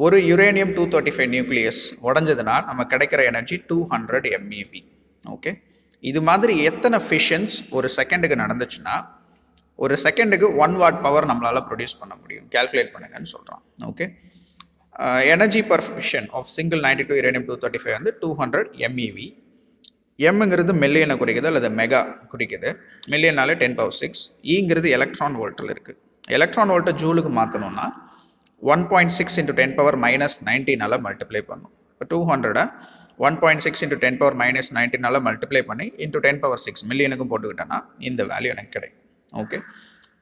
S1: ஒரு யுரேனியம் 235 நியூக்ளியஸ் உடஞ்சதுன்னா நம்ம கிடைக்கிற energy 200 MeV. Okay, இது மாதிரி எத்தனை ஃபிஷன்ஸ் ஒரு செகண்டுக்கு நடந்துச்சுன்னா ஒரு செகண்டுக்கு 1 வாட் பவர் நம்மளால் ப்ரொடியூஸ் பண்ண முடியும், கேல்குலேட் பண்ணுங்கன்னு சொல்கிறோம். Okay, energy per fission of single 92 uranium 235 வந்து 200 MeV. எம்ங்கிறது மில்லியனை குறிக்குது அல்லது மெகா குறிக்குது. மில்லியனாலே 10⁶. ஈங்கிறது எலக்ட்ரான் வோல்ட்டில் இருக்குது. எலக்ட்ரான் வோல்ட்டை ஜூலுக்கு மாற்றணும்னா 1.6 × 10⁻⁻19 மல்டிப்ளை பண்ணும். இப்போ 200 1.6 × 10⁻⁻19 மல்டிப்ளை பண்ணி இன்ட்டு 10⁶ மில்லியனுக்கும் போட்டுக்கிட்டேன்னா இந்த வேல்யூ எனக்கு கிடைக்கும். ஓகே,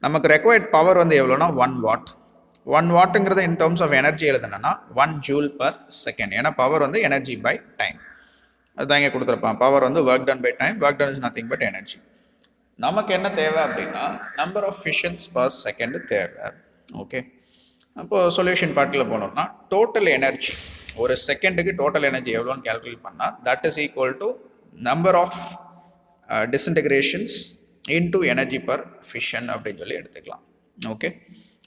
S1: நமக்கு ரெக்வயர்ட் பவர் வந்து எவ்வளோனா 1 வாட். 1 வாட்டுங்கிறது இன் டேர்ம்ஸ் ஆஃப் எனர்ஜி எழுதுனா 1 ஜூல் பர் செகண்ட். ஏன்னா பவர் வந்து எனர்ஜி பை டைம், அதுதான் இங்கே கொடுத்துருப்பான். பவர் வந்து work done by time, work done is nothing but energy. நமக்கு என்ன தேவை அப்படின்னா number of fissions per second தேவை. ஓகே, அப்போது சொல்யூஷன் பார்ட்டில் போனோம்னா டோட்டல் எனர்ஜி ஒரு செகண்டுக்கு டோட்டல் எனர்ஜி எவ்வளோன்னு கேல்குலேட் பண்ணால் that is equal to number of disintegrations into energy per fission அப்படின்னு சொல்லி எடுத்துக்கலாம். Okay,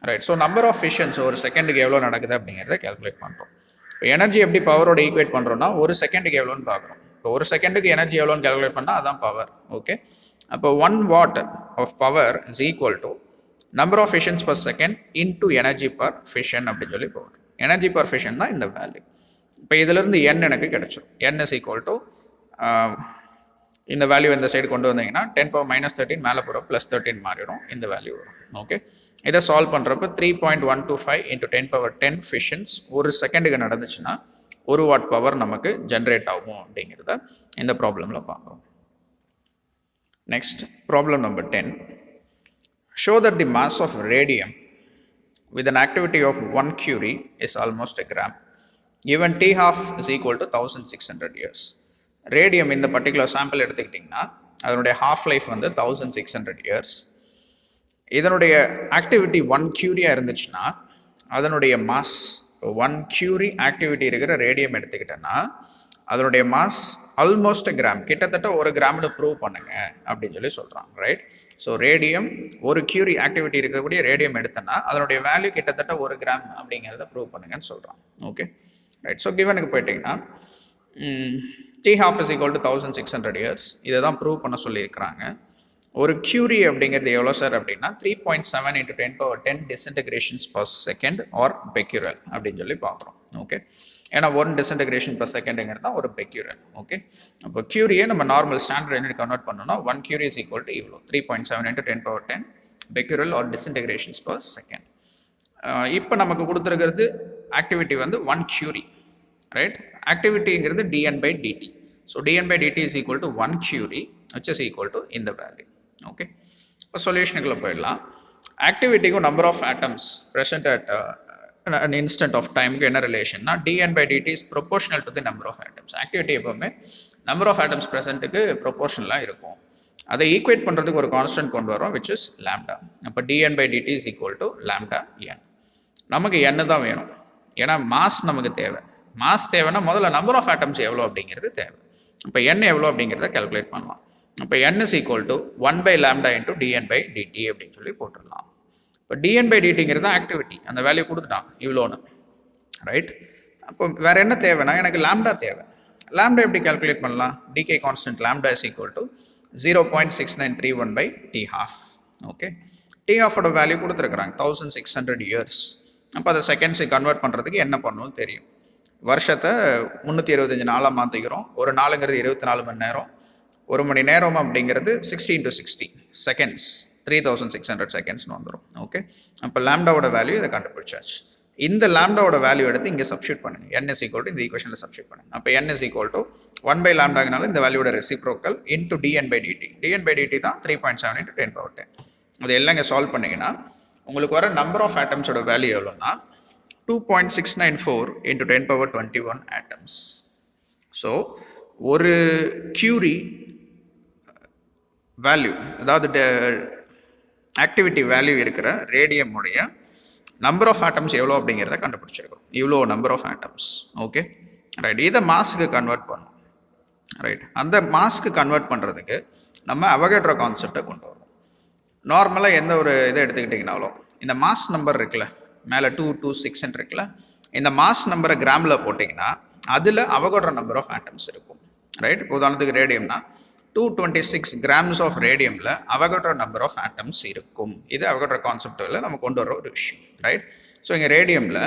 S1: right. So number of fissions ஒரு செகண்டுக்கு எவ்வளோ நடக்குது அப்படிங்கிறத கேல்குலேட் பண்ணுறோம். இப்போ எனர்ஜி எப்படி பவரோட ஈக்குவேட் பண்ணுறோம்னா ஒரு செகண்டுக்கு எவ்வளோன்னு பார்க்குறோம். இப்போ ஒரு செகண்டுக்கு எனர்ஜி எவ்வளோன்னு கேல்குலேட் பண்ணால் அதான் பவர். ஓகே, அப்போ 1 watt of power is equal to number of fissions per second into energy per fission அப்படின்னு சொல்லி போகிறோம். எனர்ஜி பர் ஃபிஷன் தான் இந்த வேல்யூ. இப்போ இதிலிருந்து n எனக்கு கிடைச்சிடும். n இஸ் ஈக்குவல் டு இந்த வேல்யூ இந்த சைடு கொண்டு வந்தீங்கன்னா 10⁻⁻13 மேலே போகிற +13 மாறிடும், இந்த வேல்யூ வரும். ஓகே, இதை சால்வ் பண்ணுறப்ப 3.125 × 10⁻10 ஃபிஷன்ஸ் ஒரு செகண்டுக்கு நடந்துச்சுன்னா 1 வாட் பவர் நமக்கு ஜென்ரேட் ஆகும் அப்படிங்கிறத இந்த ப்ராப்ளமில் பார்க்குறோம். Next problem number 10. Show that the mass of radium with an activity of 1 curie is almost a gram. Given T12 is equal to 1600 years. Radium இந்த பர்டிகுலர் சாம்பிள் எடுத்துக்கிட்டிங்கன்னா அதனுடைய ஹாஃப் லைஃப் வந்து 1600 years. இதனுடைய activity 1 curie இருந்துச்சுன்னா அதனுடைய mass 1 curie activity இருக்கிற radium எடுத்துக்கிட்டேன்னா அதனுடைய mass almost gram, கிட்டத்தட்ட 1 கிராம்னு ப்ரூவ் பண்ணுங்க அப்படின்னு சொல்லி சொல்கிறாங்க. Right. So radium 1 curie activity இருக்கக்கூடிய ரேடியம் எடுத்தோன்னா அதனுடைய வேல்யூ கிட்டத்தட்ட 1 கிராம் அப்படிங்கிறத ப்ரூவ் பண்ணுங்கன்னு சொல்கிறாங்க. Okay, right. ஸோ கிவனுக்கு போயிட்டிங்கன்னா T12 is equal to 1600 years. இதை தான் ப்ரூவ் பண்ண சொல்லியிருக்கிறாங்க. ஒரு curie அப்படிங்கிறது எவ்வளோ சார் அப்படின்னா 3.7 × 10⁻10 disintegrations per second or becquerel அப்படின்னு சொல்லி பார்க்குறோம். ஓகே, ஏன்னா 1 disintegration per secondங்கிறது தான் ஒரு becquerel. ஓகே, அப்போ curie நம்ம நார்மல் ஸ்டாண்டர்ட் யூனிட் கன்வெர்ட் பண்ணோம்னா 1 curie is equal to இவ்வளோ 3.7 × 10⁻10 becquerel or disintegrations per second. இப்போ நமக்கு கொடுத்துருக்கிறது ஆக்டிவிட்டி வந்து 1 curie. ரைட். ஆக்டிவிட்டிங்கிறது dN/dt. So dN/dt is equal to 1 curie which is equal to இந்த வேல்யூ. ஓகே, இப்போ சொல்யூஷனுக்குள்ள போயிடலாம். ஆக்டிவிட்டிக்கும் number of atoms present at an instant of டைமுக்கு என்ன ரிலேஷன்னா dN/dt is proportional to the number of atoms. Activity எப்போவுமே நம்பர் ஆஃப் ஆட்டம்ஸ் ப்ரெசென்ட்டுக்கு ப்ரொபோர்ஷனலாக இருக்கும். அதை ஈக்குவேட் பண்ணுறதுக்கு ஒரு கான்ஸ்டன்ட் கொண்டு வரோம் which is lambda. அப்போ dN/dt is equal to lambda n. நமக்கு n தான் வேணும், ஏன்னா மாஸ் நமக்கு தேவை. மாஸ் தேவைன்னா முதல்ல நம்பர் ஆஃப் ஆட்டம்ஸ் எவ்வளோ அப்படிங்கிறது தேவை. இப்போ n எவ்வளோ அப்படிங்கிறத கேல்குலேட் பண்ணலாம். இப்போ n is equal to 1/λ × dN/dt அப்படின்னு சொல்லி போட்டுடலாம். இப்போ dN/dtங்கிறது ஆக்டிவிட்டி, அந்த வேல்யூ கொடுத்துட்டான் இவ்வளோன்னு. ரைட். அப்போ வேறு என்ன தேவைன்னா எனக்கு லாம்டா தேவை. லாம்டா எப்படி கேல்குலேட் பண்ணலாம்? Decay constant lambda is equal to 0.6931/T12. Okay, T12ஓட வேல்யூ கொடுத்துருக்குறாங்க 1600 இயர்ஸ். அப்போ அதை செகண்ட்ஸுக்கு கன்வெர்ட் பண்ணுறதுக்கு என்ன பண்ணணும்னு தெரியும். வருஷத்தை 365 நாளாக மாற்றிக்கிறோம். ஒரு நாளுங்கிறது 24 மணி நேரம். 1 மணி நேரம் அப்படிங்கிறது 60 × 60 செகண்ட்ஸ், 3600 செகண்ட்ஸ்னு வந்துடும். ஓகே, அப்போ லாம்டாவோட வேல்யூ இதை கண்டுபிடிச்சாச்சு. இந்த லாம்டாவோட வேல்யூ எடுத்து இங்கே சப்ஸ்டியூட் பண்ணுங்க. n is equal to இந்த ஈக்குவேஷனில் சப்ஸ்டியூட் பண்ணுங்க. அப்போ n is equal to 1/λ இந்த வேல்யூட ரெசிப்ரோக்கல் இன்டூ dN/dt. dN/dt தான் 3.7 × 10⁻10. அது எல்லாம் இங்கே சால்வ் பண்ணிங்கன்னா உங்களுக்கு வர நம்பர் ஆஃப் ஆட்டம்ஸோட வேல்யூ எவ்வளோன்னா 2.694 × 10⁻21 atoms. ஸோ ஒரு curie வேல்யூ, அதாவது ஆக்டிவிட்டி வேல்யூ இருக்கிற ரேடியம் உடைய நம்பர் ஆஃப் ஆட்டம்ஸ் எவ்வளோ அப்படிங்கிறத கண்டுபிடிச்சிருக்கோம். இவ்வளோ number of atoms. Okay, right. இதை மாஸ்க்கு கன்வெர்ட் பண்ணோம். ரைட். அந்த மாஸ்க்கு கன்வெர்ட் பண்ணுறதுக்கு நம்ம அவகேட்ரோ கான்செப்டை கொண்டு வரோம். நார்மலாக எந்த ஒரு இதை எடுத்துக்கிட்டிங்கனாலும் இந்த மாஸ் நம்பர் இருக்குல்ல, மேலே 226 இருக்குல்ல, இந்த மாஸ் நம்பரை கிராமில் போட்டிங்கன்னா அதில் அவகேட்ரோ நம்பர் ஆஃப் ஆட்டம்ஸ் இருக்கும். ரைட். உதாரணத்துக்கு ரேடியம்னா 226 grams of ரேடியமில் அவகட்ரோ நம்பர் ஆஃப் ஆட்டம்ஸ் இருக்கும். இது அவகட்ரோ கான்செப்டில் நம்ம கொண்டு வர ஒரு விஷயம், ரைட்? ஸோ இங்கே ரேடியமில்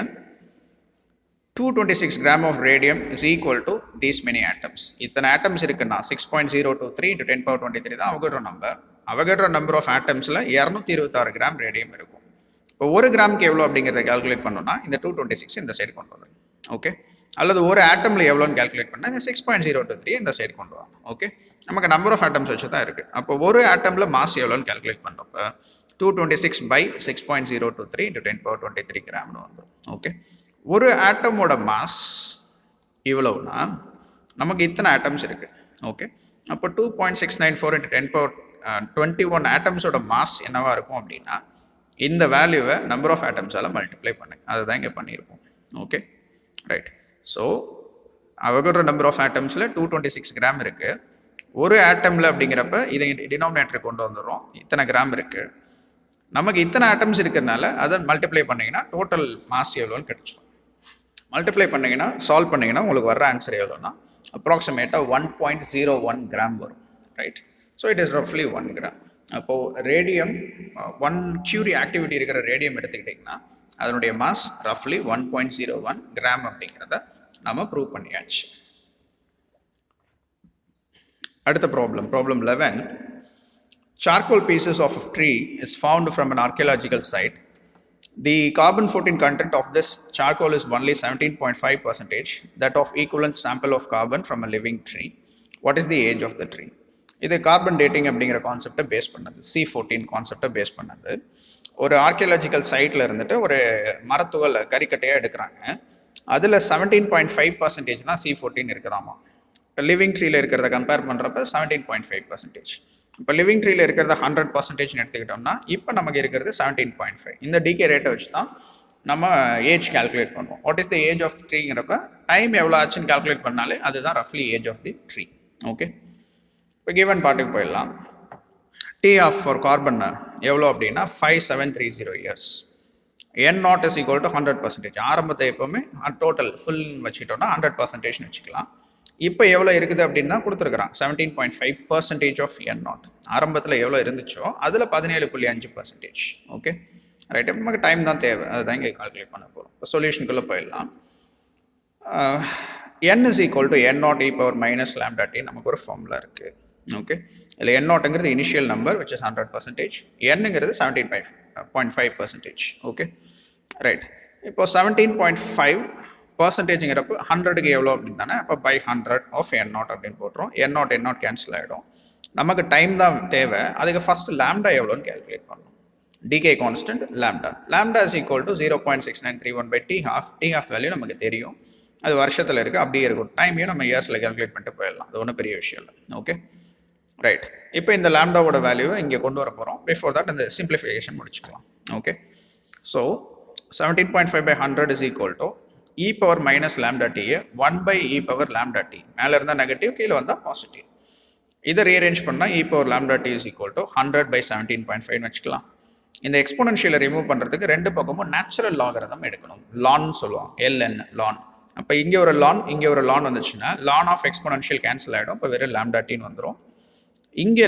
S1: 226 gram of radium is equal to these many atoms. இத்தனை ஆட்டம்ஸ் இருக்குன்னா 6.023 into 10 power 23 தான் Avogadro number. Avogadro number of ஆட்டம்ஸில் 226 கிராம் ரேடியம் இருக்கும். இப்போ ஒரு கிராமுக்கு எவ்வளோ அப்படிங்கிறத கால்குலேட் பண்ணோம்னா இந்த 226 இந்த சைடு கொண்டு வரணும், ஓகே? அல்லது ஒரு ஆட்டமில் எவ்வளோன்னு கால்குலேட் பண்ணால் இந்த 6.023 இந்த சைடு கொண்டு வரணும், ஓகே? நமக்கு நம்பர் ஆஃப் ஆட்டம்ஸ் வச்சு தான் இருக்குது. அப்போ ஒரு ஆட்டமில் மாஸ் எவ்வளோன்னு கால்குலேட் பண்ணுறப்ப 226 by 6.023 into 10 power 23 கிராம்னு வந்துடும், ஓகே? ஒரு ஆட்டமோட மாஸ் இவ்வளவுனா நமக்கு இத்தனை ஆட்டம்ஸ் இருக்கு, ஓகே? அப்போ 2.694 into 10 power 21 ஆட்டம்ஸோட மாஸ் என்னவா இருக்கும் அப்படின்னா இந்த வேல்யூவை நம்பர் ஆஃப் ஆட்டம்ஸால் மல்டிப்ளை பண்ணுங்க. அதுதான் இங்கே பண்ணியிருப்போம், okay, right? So Avogadro number of ஆட்டம்ஸில் 226 கிராம் இருக்கு. ஒரு ஆட்டமில் அப்படிங்கிறப்ப இதை டினாமினேட்டர் கொண்டு வந்துடுறோம். இத்தனை கிராம் இருக்கு. நமக்கு இத்தனை ஆட்டம்ஸ் இருக்கிறதுனால அதை மல்டிப்ளை பண்ணிங்கன்னா டோட்டல் மாஸ் எவ்வளோன்னு கிடைச்சிடும். மல்டிப்ளை பண்ணிங்கன்னா சால்வ் பண்ணிங்கன்னா உங்களுக்கு வர்ற ஆன்சர் எவ்வளோன்னா அப்ராக்சிமேட்டாக 1.01 கிராம் வரும், ரைட்? ஸோ இட் இஸ் ரஃப்லி 1 கிராம். அப்போது ரேடியம் 1 கியூரி ஆக்டிவிட்டி இருக்கிற ரேடியம் எடுத்துக்கிட்டிங்கன்னா அதனுடைய மாஸ் ரஃப்லி 1.01 கிராம் அப்படிங்கிறத நம்ம ப்ரூவ் பண்ணியாச்சு. அடுத்த problem 11. Charcoal pieces of a tree is found from an archaeological site. The carbon-14 content of this charcoal is only 17.5%, that of equivalent sample of carbon from a living tree. What is the age of the tree? இது carbon dating அப்படிங்கிற கான்செப்டை base பண்ணது, C14 கான்செப்டை base பண்ணது. ஒரு archaeological சைட்டில் இருந்துட்டு ஒரு மரத்துகள் கறிக்கட்டையாக எடுக்கிறாங்க. அதில் 17.5% தான் C14 இருக்குதாமா. இப்போ லிவிங் ட்ரீயில் இருக்கிறத கம்பேர் பண்ணுறப்ப 17.5%. இப்போ லிவிங் ட்ரீயில் இருக்கிறத 100% எடுத்துக்கிட்டோம்னா இப்போ நமக்கு இருக்கிறது 17.5. இந்த டிகே ரேட்டை வச்சு தான் நம்ம ஏஜ் கால்குலேட் பண்ணுவோம். What is the age of ட்ரீங்கிறப்ப டைம் எவ்வளோ ஆச்சுன்னு கால்குலேட் பண்ணாலே அதுதான் ரஃப்லி age of the tree, okay? இப்போ கிவன் பார்ட்டுக்கு போயிடலாம். டி ஆஃப் ஃபார் கார்பன் எவ்வளோ அப்படின்னா 5730 years. N0 is equal to 100%. ஆரம்பத்தை எப்போவுமே டோட்டல் ஃபுல் வச்சுக்கிட்டோம்னா 100% வச்சுக்கலாம். இப்போ எவ்வளோ இருக்குது அப்படின்னா கொடுத்துருக்குறான் 17.5% ஆஃப் N0. ஆரம்பத்தில் எவ்வளோ இருந்துச்சோ அதில் 17.5%, ஓகே, ரைட்? இப்போ நமக்கு டைம் தான் தேவை, அதுதான் இங்கே கால்குலேட் பண்ண போகிறோம். இப்போ சொல்யூஷனுக்குள்ளே போயிடலாம். N is equal to N0 e power minus lambda t நமக்கு ஒரு ஃபார்முலா இருக்குது, ஓகே? இதில் N0ங்கிறது இனிஷியல் நம்பர் which is 100%, Nங்கிறது 17.5%, ஓகே, ரைட்? இப்போ 17.5%ங்கிறப்ப 100க்கு எவ்வளோ அப்படின்னு தானே, அப்போ by 100 of N0 அப்படின்னு போட்டுரும். N0 கேன்சல் ஆகிடும். நமக்கு டைம் தான் தேவை. அதுக்கு ஃபஸ்ட்டு லேம்டா எவ்வளோன்னு கேல்குலேட் பண்ணணும். Decay constant lambda is equal to 0.6931 by t half. t half value நமக்கு தெரியும், அது வருஷத்தில் இருக்குது, அப்படியே இருக்கும். டைமையும் நம்ம இயர்ஸில் கேல்குலேட் பண்ணிட்டு போயிடலாம், அது ஒன்றும் பெரிய விஷயம் இல்லை, ஓகே, ரைட்? இப்போ இந்த லேம்டாவோட வேல்யூவை இங்கே கொண்டு வர போகிறோம். பிஃபோர் தட் இந்த சிம்பிளிஃபிகேஷன் முடிச்சுக்கலாம், okay? So 17.5 by 100 is equal to e power minus lambda t 1 by e power lambda t. மேலே இருந்தால் நெகட்டிவ், கீழே வந்தால் பாசிட்டிவ். இதை ரீஅரேஞ்ச் பண்ணால் e power lambda t is equal to 100 by 17.5 வச்சுக்கலாம். இந்த எக்ஸ்போனன்ஷியலை ரிமூவ் பண்ணுறதுக்கு ரெண்டு பக்கமும் நேச்சுரல் லாகரிதம் எடுக்கணும். லான் சொல்லுவோம், ln லான். அப்போ இங்கே ஒரு லான் இங்கே ஒரு லான் வந்துச்சுன்னா லான் ஆஃப் எக்ஸ்போனன்ஷியல் கேன்சல் ஆகிடும். இப்போ வெறும் லேம்டா டின்னு வந்துடும். இங்கே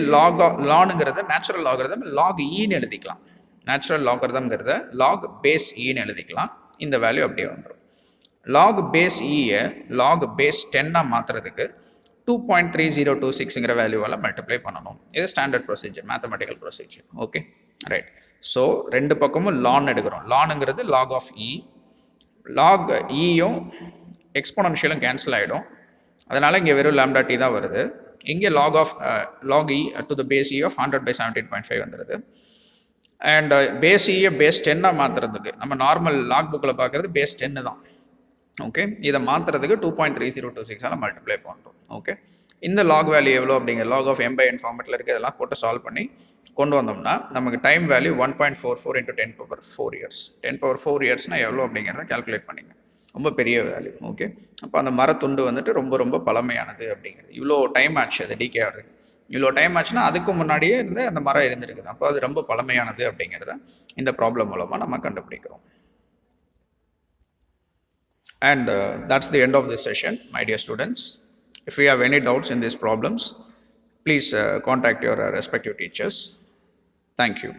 S1: லானுங்கிறத நேச்சுரல் லாகரிதம் லாக் ஈன்னு எழுதிக்கலாம். நேச்சுரல் லாகரிதம்ங்கிறத லாக் பேஸ் ஈன்னு எழுதிக்கலாம். இந்த வேல்யூ அப்படியே வந்துடும். லாக் பேஸ் ஈயை லாக் பேஸ் 10 மாற்றுறதுக்கு 2.3026ங்கிற வேல்யூவால் மல்டிப்ளை பண்ணணும். இது standard procedure, mathematical procedure, okay, right? So ரெண்டு பக்கமும் லான் எடுக்கிறோம். லானுங்கிறது லாக் ஆஃப் இ, லாக் ஈயும் எக்ஸ்போனன்ஷியலும் கேன்சல் ஆகிடும். அதனால் இங்கே வெறும் லேம்டா டி தான் வருது. இங்கே log e to the base e of 100 by 17.5 வந்துடுது. அண்ட் பேஸ் இயை பேஸ் 10 மாற்றுறதுக்கு நம்ம நார்மல் லாக் புக்கில் பார்க்குறது பேஸ் 10 தான், ஓகே? இதை மாற்றுறதுக்கு 2.3026ஆல் மல்டிப்ளை பண்ணுறோம், ஓகே? இந்த லாக் வேல்யூ எவ்வளோ அப்படிங்கிற லாக் ஆஃப் m/n ஃபார்மெட்டில் இருக்குது, இதெல்லாம் போட்டு சால்வ் பண்ணி கொண்டு வந்தோம்னா நமக்கு time value 1.44 into 10 power 4 years. 10 power 4 yearsனால் எவ்வளோ அப்படிங்கிறத கால்குலேட் பண்ணிங்க. ரொம்ப பெரிய வேல்யூ, ஓகே? அப்போ அந்த மரத்துண்டு வந்துட்டு ரொம்ப ரொம்ப பழமையானது அப்படிங்கிறது. இவ்வளோ டைம் ஆச்சு அது டிகே ஆகுது. இவ்வளோ டைம் ஆச்சுன்னா அதுக்கு முன்னாடியே இருந்து அந்த மரம் இருந்துருக்குது. அப்போ அது ரொம்ப பழமையானது அப்படிங்கிறத இந்த ப்ராப்ளம் மூலமாக நம்ம கண்டுபிடிக்கிறோம். And that's the end of this session, my dear students. If you have any doubts in these problems, please contact your respective teachers. Thank you.